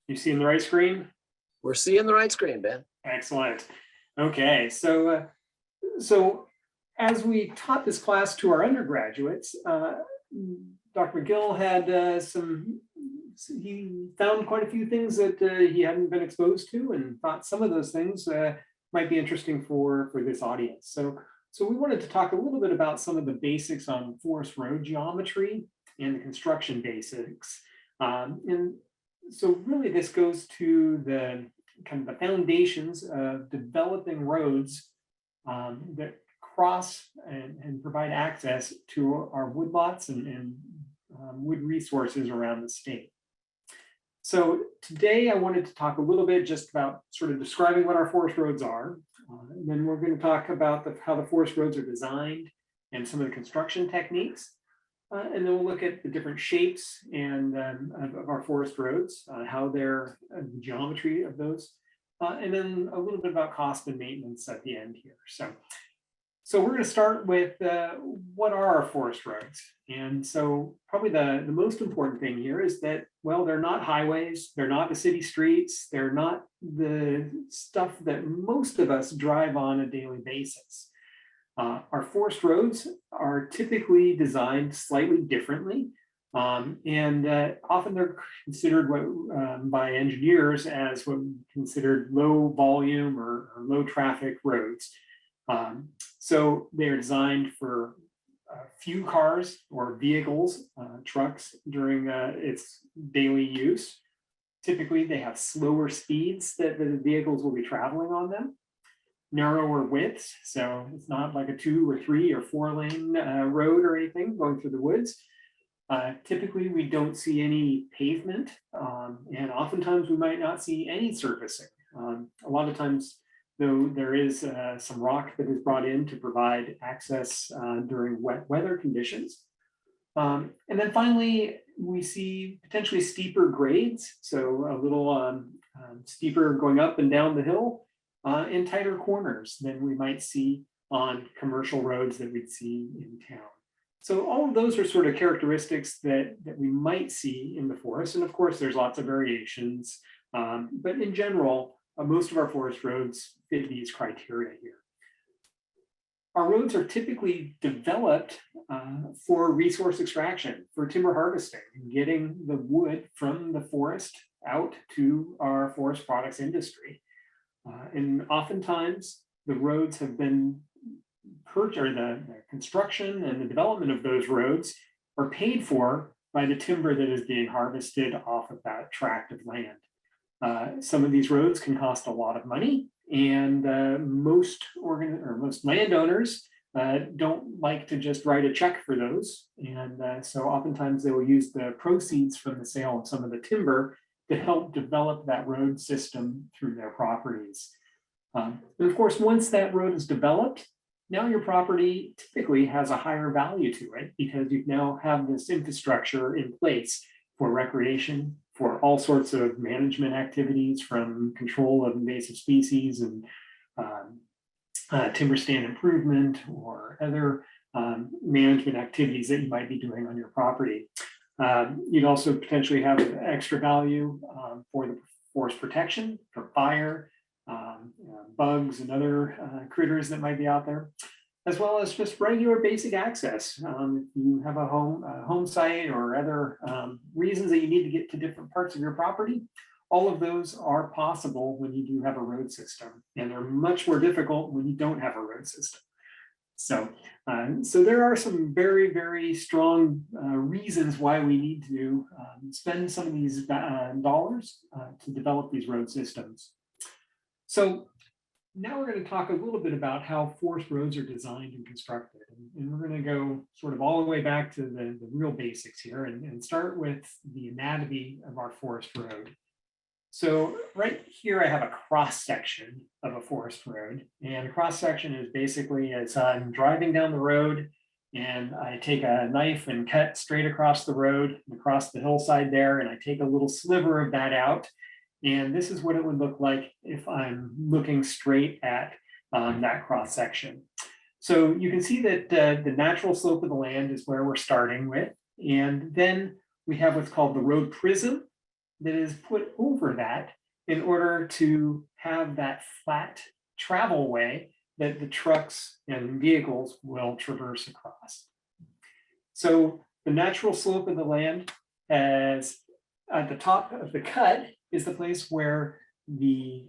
you seeing the right screen? We're seeing the right screen, Ben. Excellent. Okay, so as we taught this class to our undergraduates, Dr. McGill had he found quite a few things that he hadn't been exposed to, and thought some of those things might be interesting for this audience. So we wanted to talk a little bit about some of the basics on forest road geometry and the construction basics. And so really this goes to the kind of the foundations of developing roads that cross and provide access to our woodlots and wood resources around the state. So today I wanted to talk a little bit just about sort of describing what our forest roads are. And then we're going to talk about how the forest roads are designed and some of the construction techniques. And then we'll look at the different shapes and of our forest roads, how they're the geometry of those, and then a little bit about cost and maintenance at the end here. So So we're going to start with what are our forest roads? And so probably the most important thing here is that, well, they're not highways, they're not the city streets, they're not the stuff that most of us drive on a daily basis. Our forest roads are typically designed slightly differently. And often they're considered by engineers as what we considered low volume or low traffic roads. So they're designed for few cars or vehicles, trucks during its daily use. Typically, they have slower speeds that the vehicles will be traveling on them, narrower widths. So it's not like a 2 or 3 or 4 lane road or anything going through the woods. Typically, we don't see any pavement, and oftentimes we might not see any surfacing. A lot of times, though, there is some rock that is brought in to provide access during wet weather conditions. And then finally, we see potentially steeper grades, so a little steeper going up and down the hill, and tighter corners than we might see on commercial roads that we'd see in town. So all of those are sort of characteristics that we might see in the forest. And of course, there's lots of variations, but in general, most of our forest roads fit these criteria here. Our roads are typically developed for resource extraction, for timber harvesting, getting the wood from the forest out to our forest products industry. And oftentimes the roads have been the construction and the development of those roads are paid for by the timber that is being harvested off of that tract of land. Some of these roads can cost a lot of money, and most landowners don't like to just write a check for those. And so oftentimes they will use the proceeds from the sale of some of the timber to help develop that road system through their properties. And of course, once that road is developed, now your property typically has a higher value to it because you now have this infrastructure in place for recreation, for all sorts of management activities, from control of invasive species and timber stand improvement or other management activities that you might be doing on your property. You'd also potentially have extra value for the forest protection, for fire, bugs and other critters that might be out there, as well as just regular basic access. If you have a home site or other reasons that you need to get to different parts of your property, all of those are possible when you do have a road system, and they're much more difficult when you don't have a road system. So there are some very, very strong reasons why we need to spend some of these dollars to develop these road systems. So now we're going to talk a little bit about how forest roads are designed and constructed. And we're going to go sort of all the way back to the real basics here and start with the anatomy of our forest road. So right here, I have a cross section of a forest road. And a cross section is basically as I'm driving down the road and I take a knife and cut straight across the road, across the hillside there, and I take a little sliver of that out. And this is what it would look like if I'm looking straight at that cross section. So you can see that the natural slope of the land is where we're starting with. And then we have what's called the road prism that is put over that in order to have that flat travel way that the trucks and vehicles will traverse across. So the natural slope of the land has at the top of the cut is the place where the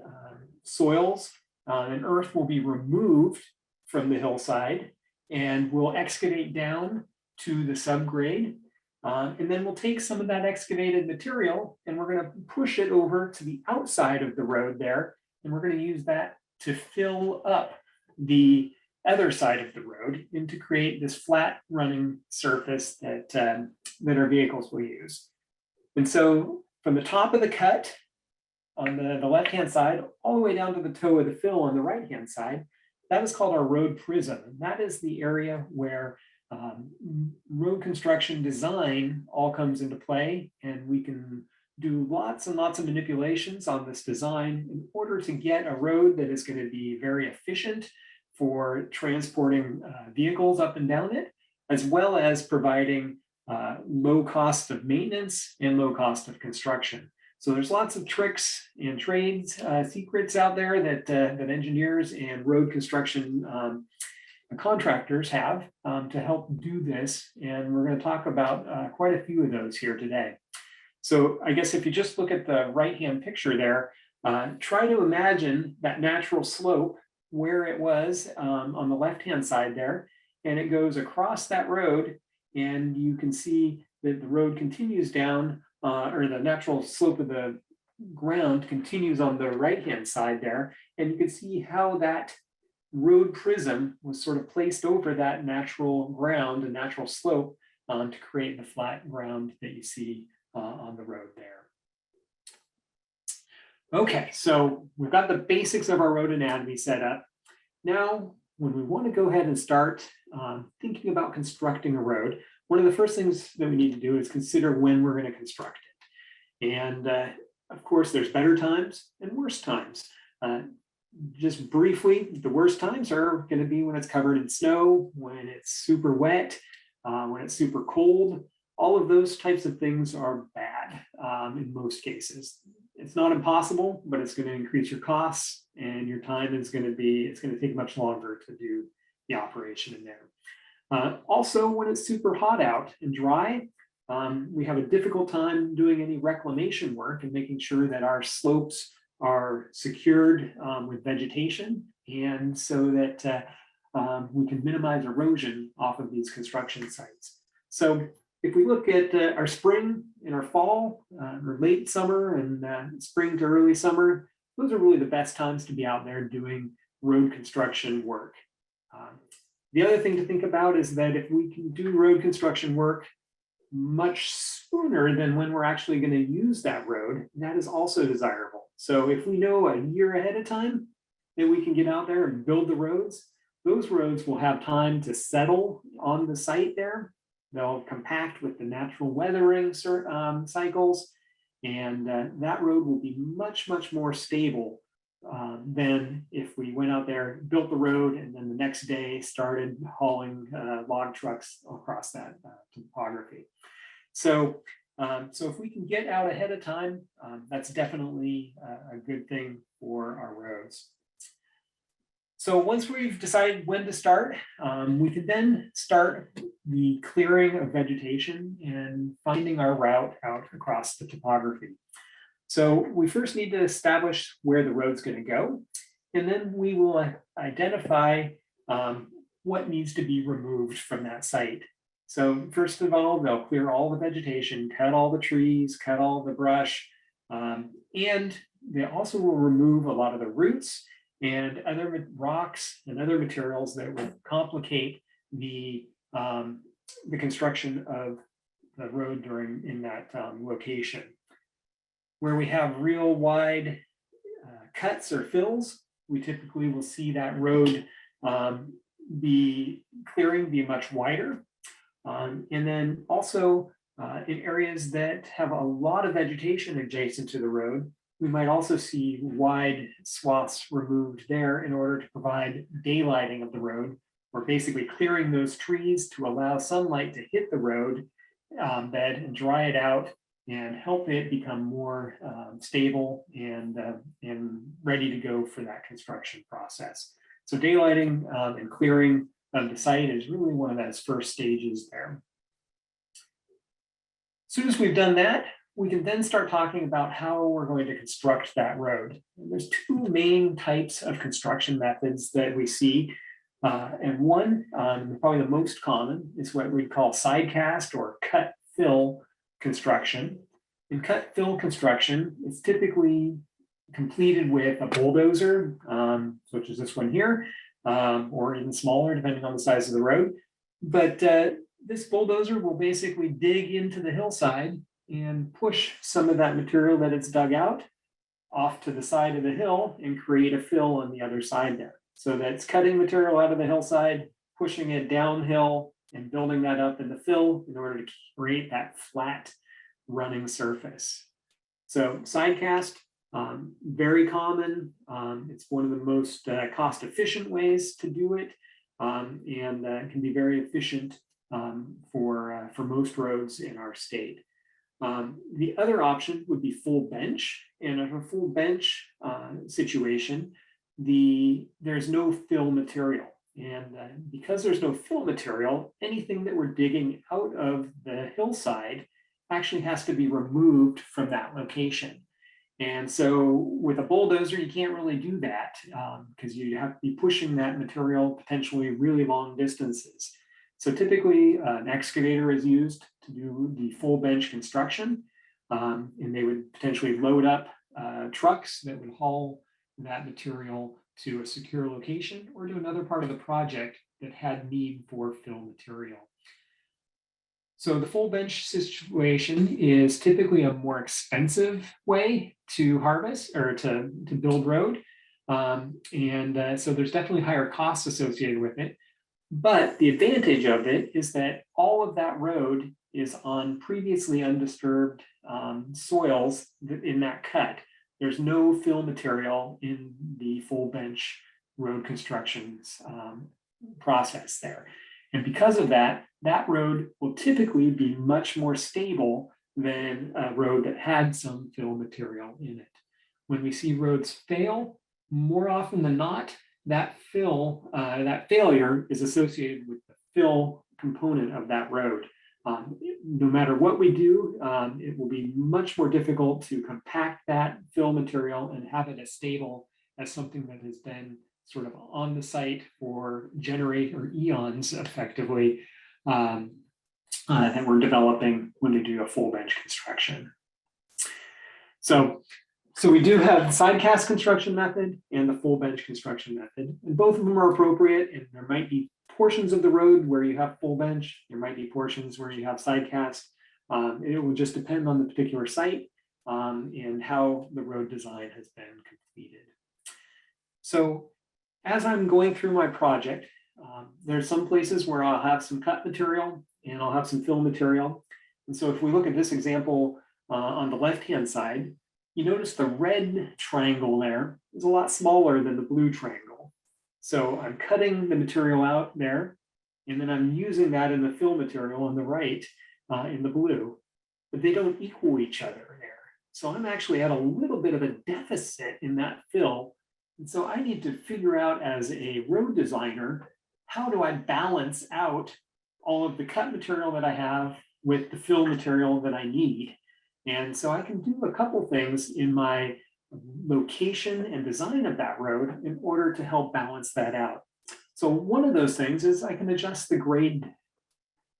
soils and earth will be removed from the hillside, and we'll excavate down to the subgrade. And then we'll take some of that excavated material and we're going to push it over to the outside of the road there. And we're going to use that to fill up the other side of the road and to create this flat running surface that our vehicles will use. And so from the top of the cut on the left-hand side, all the way down to the toe of the fill on the right-hand side, that is called our road prism. And that is the area where road construction design all comes into play, and we can do lots and lots of manipulations on this design in order to get a road that is going to be very efficient for transporting vehicles up and down it, as well as providing low cost of maintenance and low cost of construction. So there's lots of tricks and trades secrets out there that engineers and road construction contractors have to help do this. And we're going to talk about quite a few of those here today. So I guess if you just look at the right-hand picture there, try to imagine that natural slope where it was on the left-hand side there, and it goes across that road, and you can see that the road continues down, or the natural slope of the ground continues on the right-hand side there, and you can see how that road prism was sort of placed over that natural ground, a natural slope, to create the flat ground that you see on the road there. Okay, so we've got the basics of our road anatomy set up. Now, when we want to go ahead and start thinking about constructing a road, one of the first things that we need to do is consider when we're going to construct it. And of course, there's better times and worse times. Just briefly, the worst times are going to be when it's covered in snow, when it's super wet, when it's super cold. All of those types of things are bad in most cases. It's not impossible, but it's going to increase your costs, and your time is going to be, it's going to take much longer to do the operation in there. Also, when it's super hot out and dry, we have a difficult time doing any reclamation work and making sure that our slopes are secured with vegetation, and so that we can minimize erosion off of these construction sites. So if we look at our spring and our fall, or late summer and spring to early summer, those are really the best times to be out there doing road construction work. The other thing to think about is that if we can do road construction work much sooner than when we're actually going to use that road, that is also desirable. So if we know a year ahead of time that we can get out there and build the roads, those roads will have time to settle on the site there. They'll compact with the natural weathering cycles, and that road will be much, much more stable than if we went out there, built the road, and then the next day started hauling log trucks across that topography. So if we can get out ahead of time, that's definitely a good thing for our roads. So once we've decided when to start, we can then start the clearing of vegetation and finding our route out across the topography. So we first need to establish where the road's going to go, and then we will identify what needs to be removed from that site. So first of all, they'll clear all the vegetation, cut all the trees, cut all the brush, and they also will remove a lot of the roots and other rocks and other materials that would complicate the construction of the road in that location. Where we have real wide cuts or fills, we typically will see that road clearing be much wider. And then also in areas that have a lot of vegetation adjacent to the road, we might also see wide swaths removed there in order to provide daylighting of the road, or basically clearing those trees to allow sunlight to hit the road bed and dry it out and help it become more stable and ready to go for that construction process. So daylighting and clearing of the site is really one of those first stages there. As soon as we've done that, we can then start talking about how we're going to construct that road. And there's two main types of construction methods that we see. And one, probably the most common, is what we call side cast or cut fill construction. In cut fill construction, it's typically completed with a bulldozer, such as this one here, or even smaller, depending on the size of the road. But this bulldozer will basically dig into the hillside and push some of that material that it's dug out off to the side of the hill and create a fill on the other side there. So that's cutting material out of the hillside, pushing it downhill and building that up in the fill in order to create that flat running surface. So side cast Very common. It's one of the most cost-efficient ways to do it, and can be very efficient for most roads in our state. The other option would be full bench, and in a full bench situation, there's no fill material. And because there's no fill material, anything that we're digging out of the hillside actually has to be removed from that location. And so with a bulldozer, you can't really do that because you have to be pushing that material potentially really long distances. So typically an excavator is used to do the full bench construction, and they would potentially load up trucks that would haul that material to a secure location or to another part of the project that had need for fill material. So the full bench situation is typically a more expensive way to harvest or to build road. So there's definitely higher costs associated with it. But the advantage of it is that all of that road is on previously undisturbed soils in that cut. There's no fill material in the full bench road construction process there. And because of that, that road will typically be much more stable than a road that had some fill material in it. When we see roads fail, more often than not, that failure is associated with the fill component of that road. No matter what we do, it will be much more difficult to compact that fill material and have it as stable as something that has been sort of on the site for eons effectively that we're developing when we do a full bench construction. So we do have the side cast construction method and the full bench construction method, and both of them are appropriate. And there might be portions of the road where you have full bench. There might be portions where you have side cast. It will just depend on the particular site and how the road design has been completed. So as I'm going through my project, there's some places where I'll have some cut material and I'll have some fill material. And so if we look at this example on the left-hand side, you notice the red triangle there is a lot smaller than the blue triangle. So I'm cutting the material out there, and then I'm using that in the fill material on the right in the blue, but they don't equal each other there. So I'm actually at a little bit of a deficit in that fill. And so I need to figure out as a road designer, how do I balance out all of the cut material that I have with the fill material that I need? And so I can do a couple things in my location and design of that road in order to help balance that out. So one of those things is I can adjust the grade.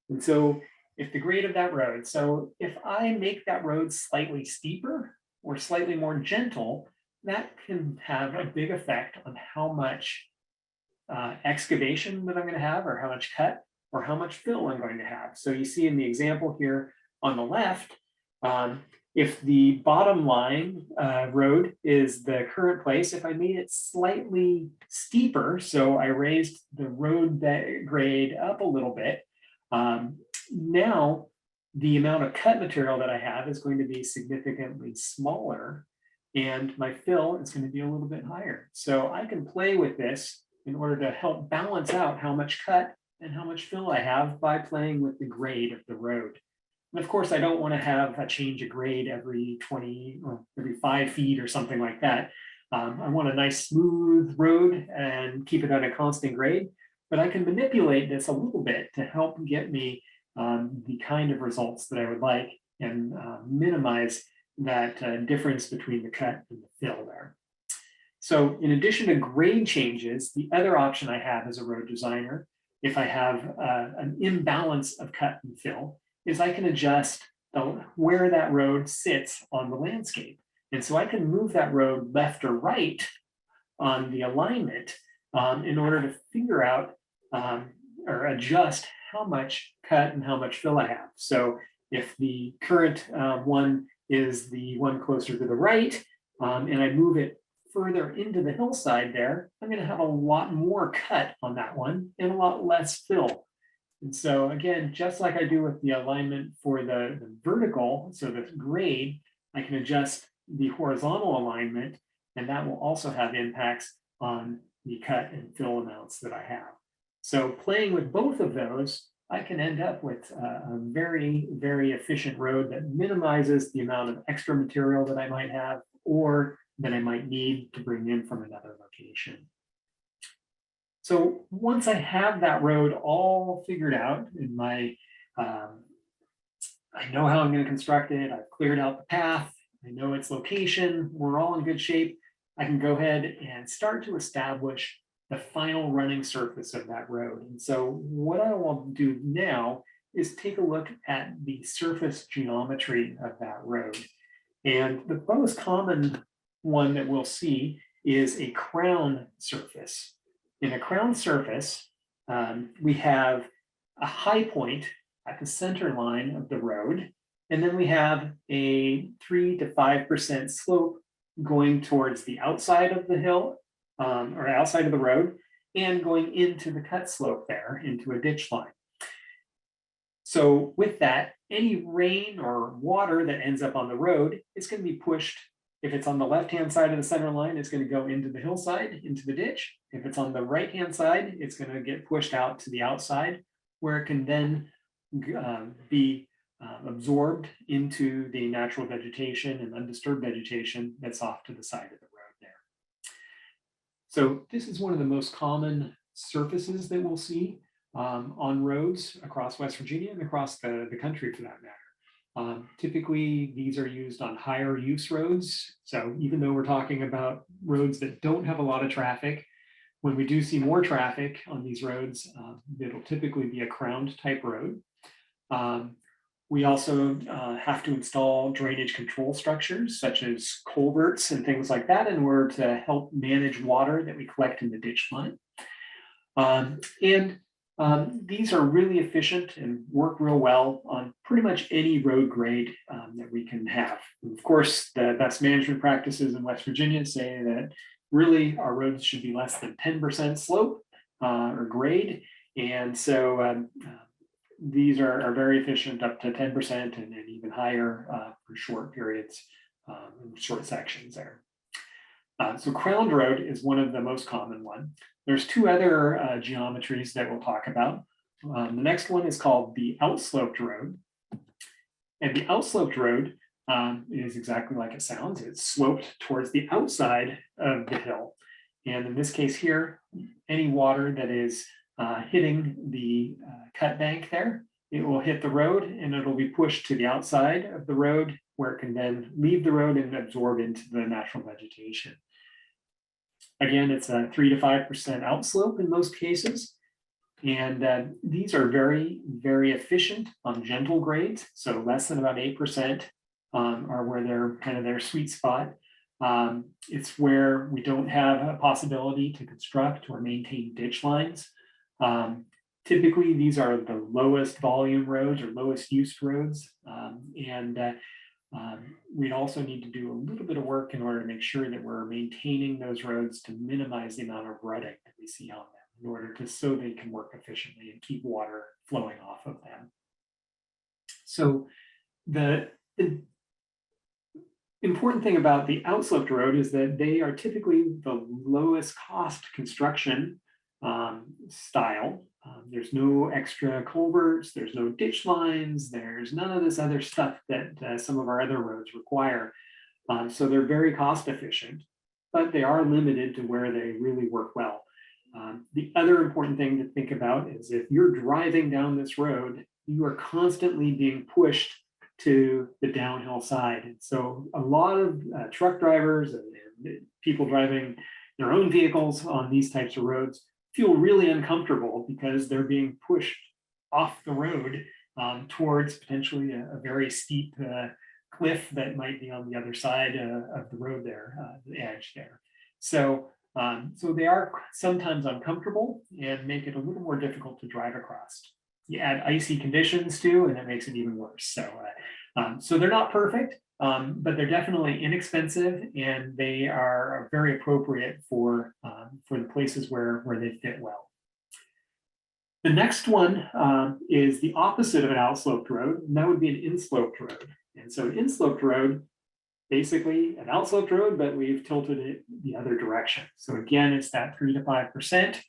And so if the grade of that road, so if I make that road slightly steeper or slightly more gentle, that can have a big effect on how much excavation that I'm going to have, or how much cut, or how much fill I'm going to have. So you see in the example here on the left, if the bottom line road is the current place, if I made it slightly steeper, so I raised the road grade up a little bit, now the amount of cut material that I have is going to be significantly smaller, and my fill is going to be a little bit higher. So I can play with this in order to help balance out how much cut and how much fill I have by playing with the grade of the road. And of course, I don't want to have a change of grade every 20 or every 5 feet or something like that. I want a nice smooth road and keep it at a constant grade, but I can manipulate this a little bit to help get me the kind of results that I would like and minimize that difference between the cut and the fill there. So in addition to grade changes, the other option I have as a road designer, if I have an imbalance of cut and fill, is I can adjust where that road sits on the landscape. And so I can move that road left or right on the alignment in order to figure out or adjust how much cut and how much fill I have. So if the current one is the one closer to the right, and I move it further into the hillside there, I'm going to have a lot more cut on that one and a lot less fill. And so again, just like I do with the alignment for the vertical, so the grade, I can adjust the horizontal alignment, and that will also have impacts on the cut and fill amounts that I have. So playing with both of those, I can end up with a very, very efficient road that minimizes the amount of extra material that I might have or that I might need to bring in from another location. So once I have that road all figured out in my, I know how I'm going to construct it, I've cleared out the path, I know its location, we're all in good shape, I can go ahead and start to establish the final running surface of that road. And so what I want to do now is take a look at the surface geometry of that road. And the most common one that we'll see is a crown surface. In a crown surface, we have a high point at the center line of the road, and then we have a 3 to 5% slope going towards the outside of the hill or outside of the road and going into the cut slope there into a ditch line. So with that, any rain or water that ends up on the road is going to be pushed. If it's on the left-hand side of the center line, it's going to go into the hillside, into the ditch. If it's on the right-hand side, it's going to get pushed out to the outside, where it can then be absorbed into the natural vegetation and undisturbed vegetation that's off to the side of the road there. So this is one of the most common surfaces that we'll see on roads across West Virginia and across the country for that matter. Typically, these are used on higher use roads. So even though we're talking about roads that don't have a lot of traffic, when we do see more traffic on these roads, it'll typically be a crowned type road. We also have to install drainage control structures such as culverts and things like that in order to help manage water that we collect in the ditch line. These are really efficient and work real well on pretty much any road grade that we can have. And of course, the best management practices in West Virginia say that really our roads should be less than 10% slope or grade. And so these are very efficient up to 10% and then even higher for short periods, short sections there. So crowned road is one of the most common one. There's two other geometries that we'll talk about. The next one is called the outsloped road. And the outsloped road is exactly like it sounds. It's sloped towards the outside of the hill. And in this case here, any water that is hitting the cut bank there, it will hit the road and it'll be pushed to the outside of the road where it can then leave the road and absorb into the natural vegetation. Again, it's a 3 to 5% outslope in most cases. And these are very, very efficient on gentle grades. So less than about 8% are where they're kind of their sweet spot. It's where we don't have a possibility to construct or maintain ditch lines. Typically, these are the lowest volume roads or lowest use roads. We'd also need to do a little bit of work in order to make sure that we're maintaining those roads to minimize the amount of rutting that we see on them in order to so they can work efficiently and keep water flowing off of them. So the important thing about the outsloped road is that they are typically the lowest cost construction style. There's no extra culverts, there's no ditch lines, there's none of this other stuff that some of our other roads require. So they're very cost efficient, but they are limited to where they really work well. The other important thing to think about is if you're driving down this road, you are constantly being pushed to the downhill side. And so a lot of truck drivers and people driving their own vehicles on these types of roads feel really uncomfortable because they're being pushed off the road towards potentially a very steep cliff that might be on the other side of the road there, the edge there. So they are sometimes uncomfortable and make it a little more difficult to drive across. You add icy conditions too, and it makes it even worse. So they're not perfect, but they're definitely inexpensive, and they are very appropriate for the places where they fit well. The next one is the opposite of an outsloped road, and that would be an insloped road. And so an insloped road basically an outsloped road, but we've tilted it the other direction. So again, it's that 3 to 5%.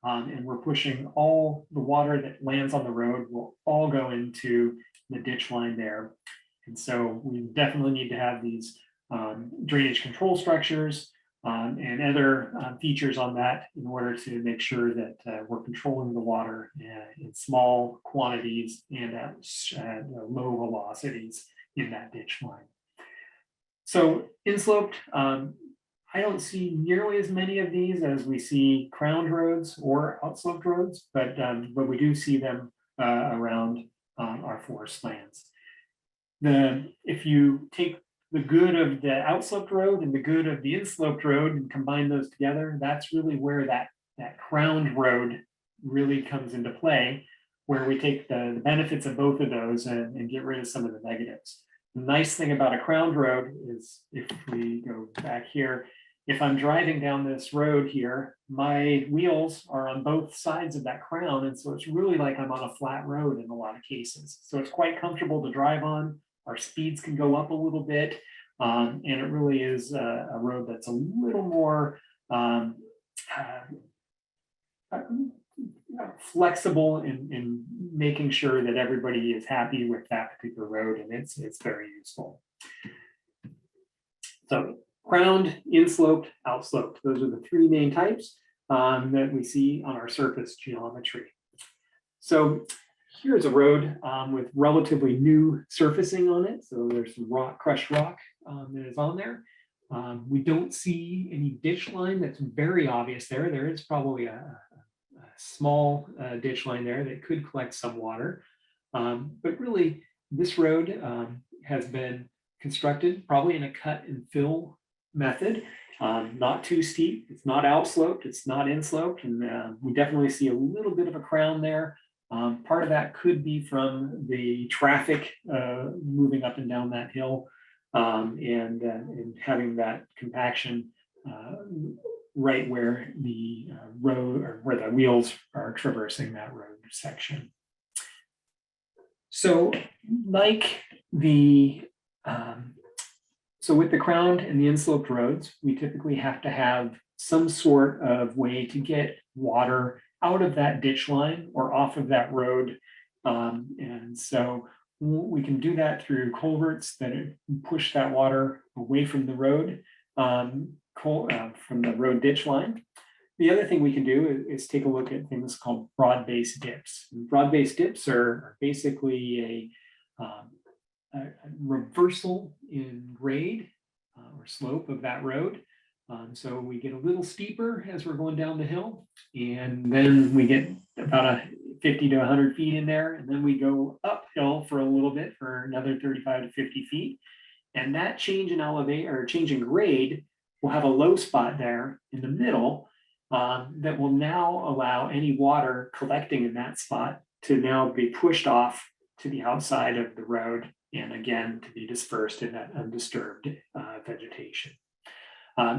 And we're pushing all the water that lands on the road will all go into the ditch line there. And so we definitely need to have these drainage control structures and other features on that in order to make sure that we're controlling the water in small quantities and at low velocities in that ditch line. So insloped, I don't see nearly as many of these as we see crowned roads or outsloped roads, but we do see them around our forest lands. If you take the good of the outsloped road and the good of the insloped road and combine those together, that's really where that crowned road really comes into play, where we take the benefits of both of those and get rid of some of the negatives. The nice thing about a crowned road is, if we go back here, if I'm driving down this road here, my wheels are on both sides of that crown. And so it's really like I'm on a flat road in a lot of cases. So it's quite comfortable to drive on. Our speeds can go up a little bit. And it really is a road that's a little more flexible in making sure that everybody is happy with that particular road. And it's very useful. So crowned, insloped, outsloped. Those are the three main types that we see on our surface geometry. So here's a road with relatively new surfacing on it. So there's some crushed rock that is on there. We don't see any ditch line that's very obvious there. There is probably a small ditch line there that could collect some water. But really, this road has been constructed probably in a cut and fill method, not too steep. It's not outsloped, it's not insloped, and we definitely see a little bit of a crown there. Part of that could be from the traffic moving up and down that hill and having that compaction right where the road, or where the wheels are traversing that road section. So like so with the crowned and the insloped roads, we typically have to have some sort of way to get water out of that ditch line or off of that road. And so we can do that through culverts that push that water away from the road, from the road ditch line. The other thing we can do is take a look at things called broad-based dips. Broad-based dips are basically a reversal in grade or slope of that road. So we get a little steeper as we're going down the hill, and then we get about 50 to 100 feet in there, and then we go uphill for a little bit for another 35 to 50 feet. And that change in elevation or change in grade will have a low spot there in the middle that will now allow any water collecting in that spot to now be pushed off to the outside of the road, and again to be dispersed in that undisturbed vegetation.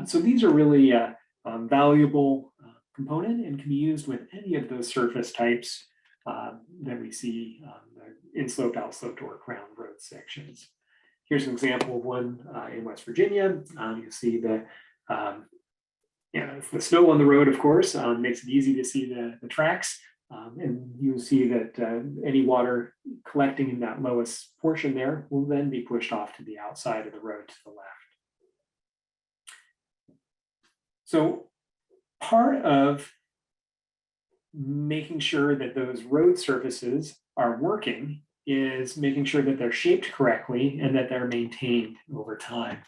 So these are really a valuable component and can be used with any of those surface types that we see insloped, outsloped, or crowned road sections. Here's an example of one in West Virginia. You see the snow on the road, of course, makes it easy to see the tracks. And you'll see that any water collecting in that lowest portion there will then be pushed off to the outside of the road to the left. So part of making sure that those road surfaces are working is making sure that they're shaped correctly and that they're maintained over time.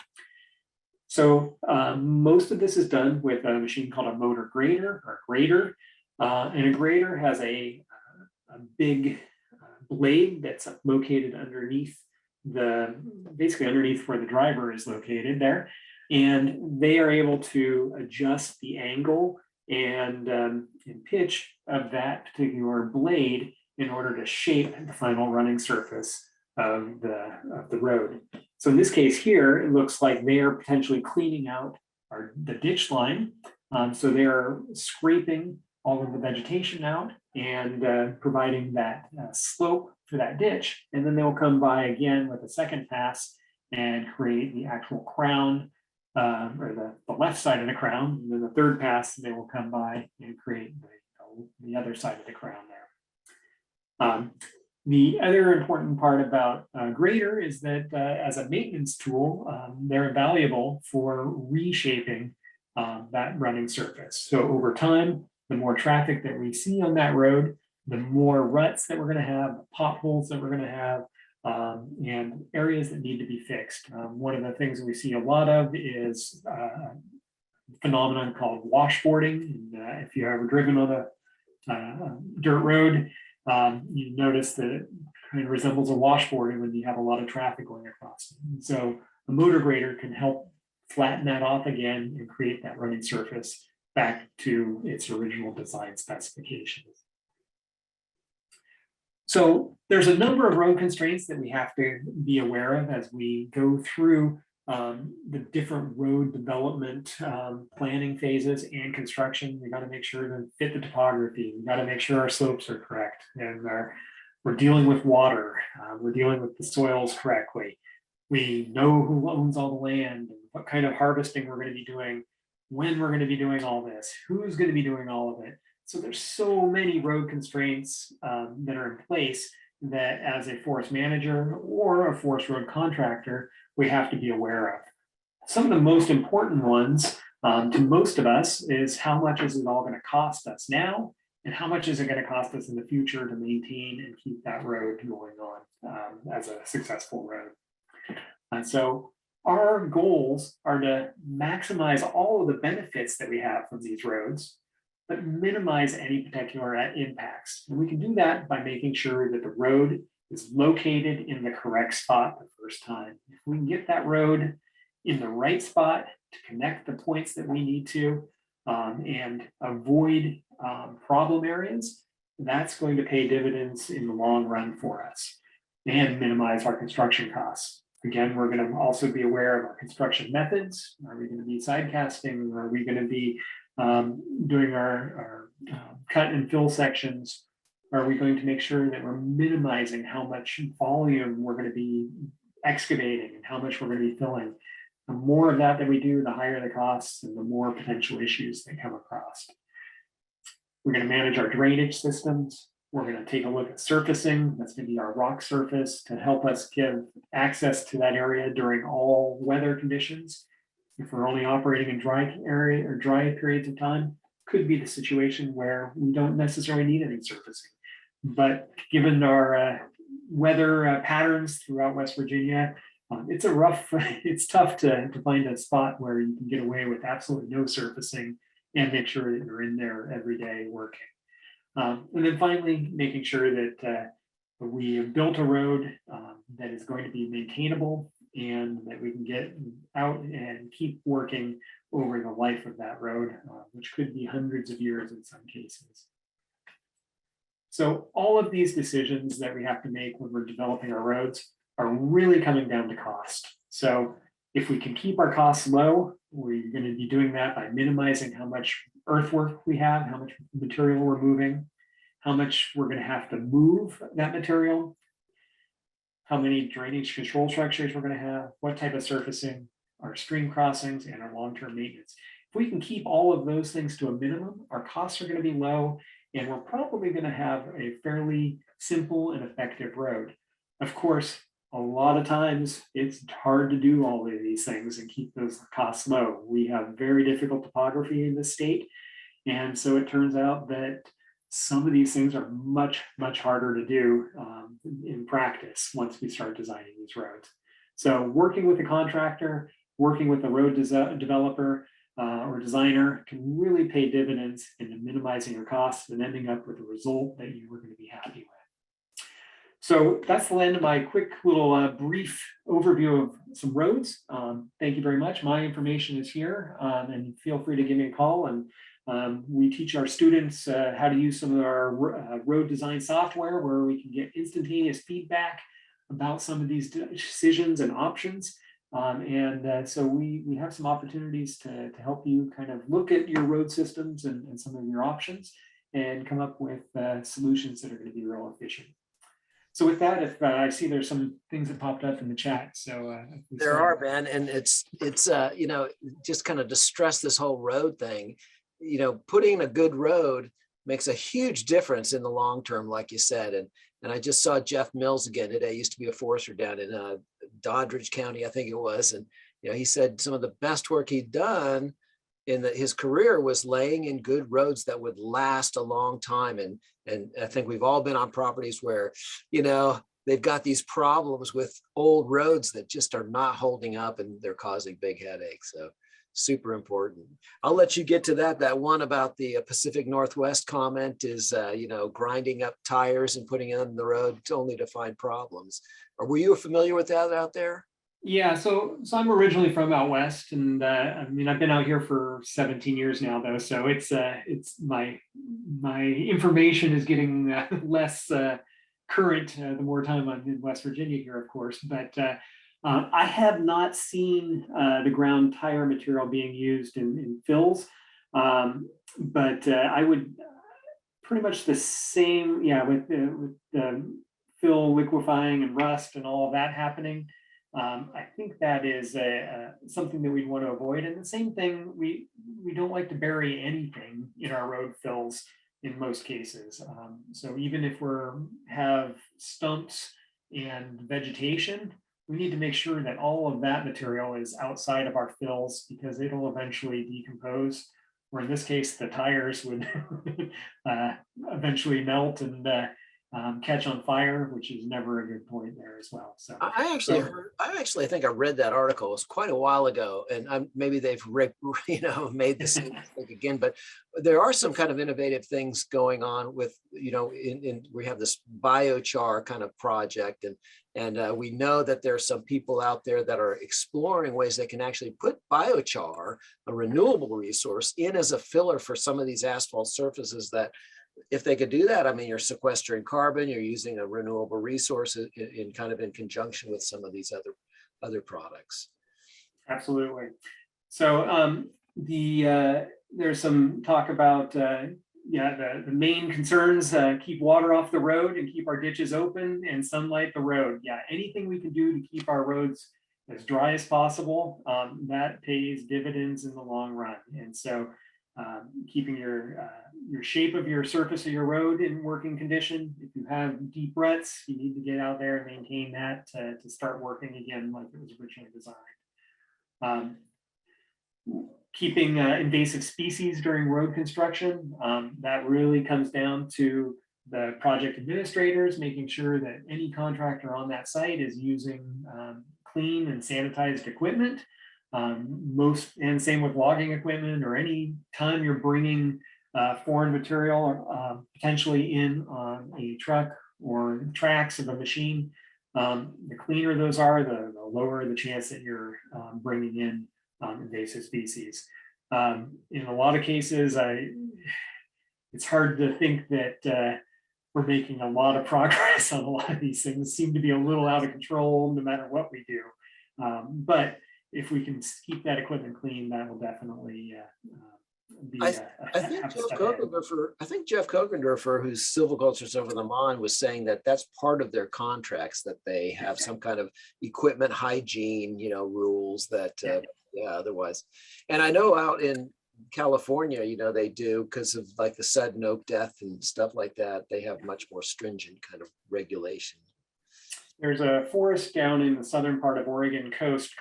So most of this is done with a machine called a motor grader or grader. And a grader has a big blade that's located underneath basically underneath where the driver is located there. And they are able to adjust the angle and pitch of that particular blade in order to shape the final running surface of the road. So in this case here, it looks like they are potentially cleaning out the ditch line. So they are scraping all of the vegetation out and providing that slope for that ditch. And then they'll come by again with a second pass and create the actual crown, or the left side of the crown. And then the third pass, they will come by and create the other side of the crown there. The other important part about grader is that as a maintenance tool, they're valuable for reshaping that running surface. So over time, the more traffic that we see on that road, the more ruts that we're going to have, potholes that we're going to have, and areas that need to be fixed. One of the things that we see a lot of is a phenomenon called washboarding. And, if you've ever driven on a dirt road, you notice that it kind of resembles a washboarding when you have a lot of traffic going across. And so a motor grader can help flatten that off again and create that running surface back to its original design specifications. So there's a number of road constraints that we have to be aware of as we go through the different road development planning phases and construction. We got to make sure to fit the topography. We got to make sure our slopes are correct, and we're dealing with water. We're dealing with the soils correctly. We know who owns all the land and what kind of harvesting we're going to be doing, when we're going to be doing all this, who's going to be doing all of it. So there's so many road constraints that are in place that as a forest manager or a forest road contractor, we have to be aware of. Some of the most important ones to most of us is how much is it all going to cost us now, and how much is it going to cost us in the future to maintain and keep that road going on as a successful road. So our goals are to maximize all of the benefits that we have from these roads, but minimize any particular impacts. And we can do that by making sure that the road is located in the correct spot the first time. If we can get that road in the right spot to connect the points that we need to and avoid problem areas, that's going to pay dividends in the long run for us and minimize our construction costs. Again, we're going to also be aware of our construction methods. Are we going to be side casting? Are we going to be doing our cut and fill sections? Are we going to make sure that we're minimizing how much volume we're going to be excavating and how much we're going to be filling? The more of that we do, the higher the costs and the more potential issues that come across. We're going to manage our drainage systems. We're going to take a look at surfacing. That's going to be our rock surface to help us give access to that area during all weather conditions. If we're only operating in dry area or dry periods of time, could be the situation where we don't necessarily need any surfacing. But given our weather patterns throughout West Virginia, it's tough to find a spot where you can get away with absolutely no surfacing and make sure that you're in there every day working. And then finally, making sure that we have built a road that is going to be maintainable and that we can get out and keep working over the life of that road, which could be hundreds of years in some cases. So all of these decisions that we have to make when we're developing our roads are really coming down to cost. So if we can keep our costs low, we're going to be doing that by minimizing how much earthwork we have, how much material we're moving, how much we're going to have to move that material, how many drainage control structures we're going to have, what type of surfacing, our stream crossings, and our long-term maintenance. If we can keep all of those things to a minimum, our costs are going to be low, and we're probably going to have a fairly simple and effective road. Of course, a lot of times it's hard to do all of these things and keep those costs low. We have very difficult topography in this state. And so it turns out that some of these things are much, much harder to do in practice once we start designing these roads. So working with a contractor, working with a road developer or designer can really pay dividends in minimizing your costs and ending up with a result that you were going to be happy with. So that's the end of my quick little brief overview of some roads. Thank you very much. My information is here, and feel free to give me a call. And we teach our students how to use some of our road design software where we can get instantaneous feedback about some of these decisions and options. So we have some opportunities to help you kind of look at your road systems and some of your options and come up with solutions that are going to be real efficient. So So with that, if I see there's some things that popped up in the chat, so if we There start- are, Ben, and it's you know, just kind of to stress this whole road thing, you know, putting a good road makes a huge difference in the long term, like you said. And I just saw Jeff Mills again today. He used to be a forester down in Doddridge County, I think it was, and you know, he said some of the best work he'd done in his career was laying in good roads that would last a long time. And I think we've all been on properties where, you know, they've got these problems with old roads that just are not holding up and they're causing big headaches. So super important. I'll let you get to that. That one about the Pacific Northwest comment is, you know, grinding up tires and putting them in the road only to find problems. Or were you familiar with that out there? Yeah, so I'm originally from out west, and I mean I've been out here for 17 years now, though. So it's my information is getting less current the more time I'm in West Virginia here, of course. But I have not seen the ground tire material being used in fills, but I would pretty much the same, yeah, with the fill liquefying and rust and all of that happening. I think that is something that we'd want to avoid. And the same thing, we don't like to bury anything in our road fills in most cases. So even if have stumps and vegetation, we need to make sure that all of that material is outside of our fills because it'll eventually decompose. Or in this case, the tires would eventually melt and catch on fire, which is never a good point there as well. So I actually think I read that article. It was quite a while ago, and maybe they've made the same mistake again. But there are some kind of innovative things going on with, you know, we have this biochar kind of project, and we know that there are some people out there that are exploring ways they can actually put biochar, a renewable resource, in as a filler for some of these asphalt surfaces that, if they could do that, I mean, you're sequestering carbon, you're using a renewable resource in kind of in conjunction with some of these other products. Absolutely. So there's some talk about the main concerns: keep water off the road and keep our ditches open and sunlight the road. Yeah, anything we can do to keep our roads as dry as possible, that pays dividends in the long run. And so keeping your shape of your surface of your road in working condition. If you have deep ruts, you need to get out there and maintain that to start working again like it was originally designed. Keeping invasive species during road construction, that really comes down to the project administrators making sure that any contractor on that site is using clean and sanitized equipment. And same with logging equipment, or any time you're bringing foreign material potentially in on a truck or tracks of a machine, the cleaner those are, the lower the chance that you're bringing in invasive species. In a lot of cases, it's hard to think that we're making a lot of progress on a lot of these things. Seem to be a little out of control no matter what we do. But if we can keep that equipment clean, that will definitely be. I think Jeff Kokendorfer, who's silviculturist over the Mon, was saying that that's part of their contracts, that they have some kind of equipment hygiene, you know, rules that otherwise. And I know out in California, you know, they do, because of like the sudden oak death and stuff like that, they have much more stringent kind of regulation. There's a forest down in the southern part of Oregon coast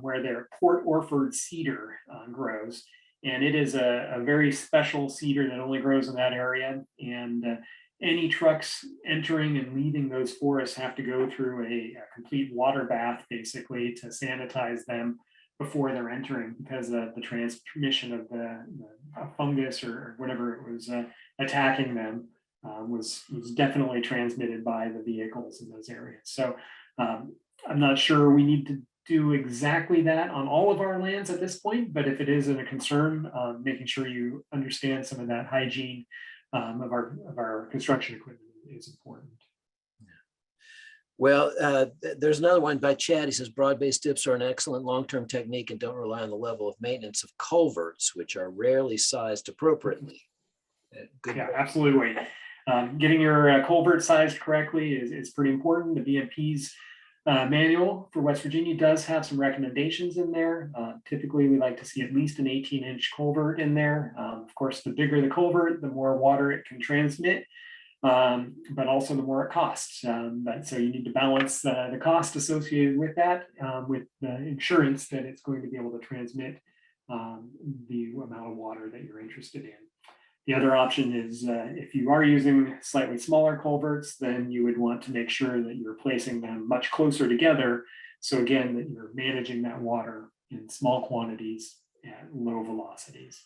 where their Port Orford cedar grows. And it is a very special cedar that only grows in that area. And any trucks entering and leaving those forests have to go through a complete water bath, basically, to sanitize them before they're entering, because the transmission of the fungus or whatever it was attacking them was definitely transmitted by the vehicles in those areas. So I'm not sure we need to do exactly that on all of our lands at this point, but if it is a concern, making sure you understand some of that hygiene of our construction equipment is important. Well, there's another one by Chad. He says broad-based dips are an excellent long-term technique and don't rely on the level of maintenance of culverts, which are rarely sized appropriately. Yeah, absolutely. Getting your culvert sized correctly is pretty important. The BMP's manual for West Virginia does have some recommendations in there. Typically, we like to see at least an 18-inch culvert in there. Of course, the bigger the culvert, the more water it can transmit, but also the more it costs. So you need to balance the cost associated with that with the insurance that it's going to be able to transmit the amount of water that you're interested in. The other option is if you are using slightly smaller culverts, then you would want to make sure that you're placing them much closer together. So again, that you're managing that water in small quantities at low velocities.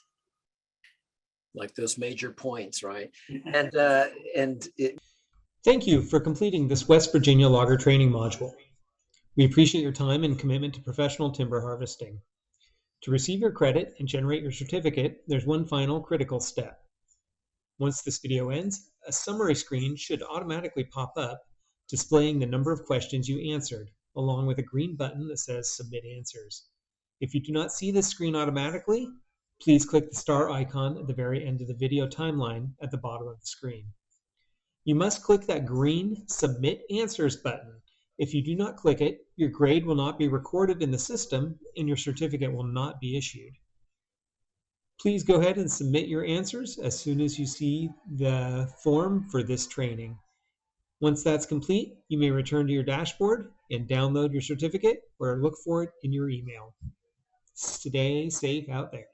Like those major points, right? Thank you for completing this West Virginia logger training module. We appreciate your time and commitment to professional timber harvesting. To receive your credit and generate your certificate, there's one final critical step. Once this video ends, a summary screen should automatically pop up, displaying the number of questions you answered, along with a green button that says Submit Answers. If you do not see this screen automatically, please click the star icon at the very end of the video timeline at the bottom of the screen. You must click that green Submit Answers button. If you do not click it, your grade will not be recorded in the system and your certificate will not be issued. Please go ahead and submit your answers as soon as you see the form for this training. Once that's complete, you may return to your dashboard and download your certificate or look for it in your email. Stay safe out there.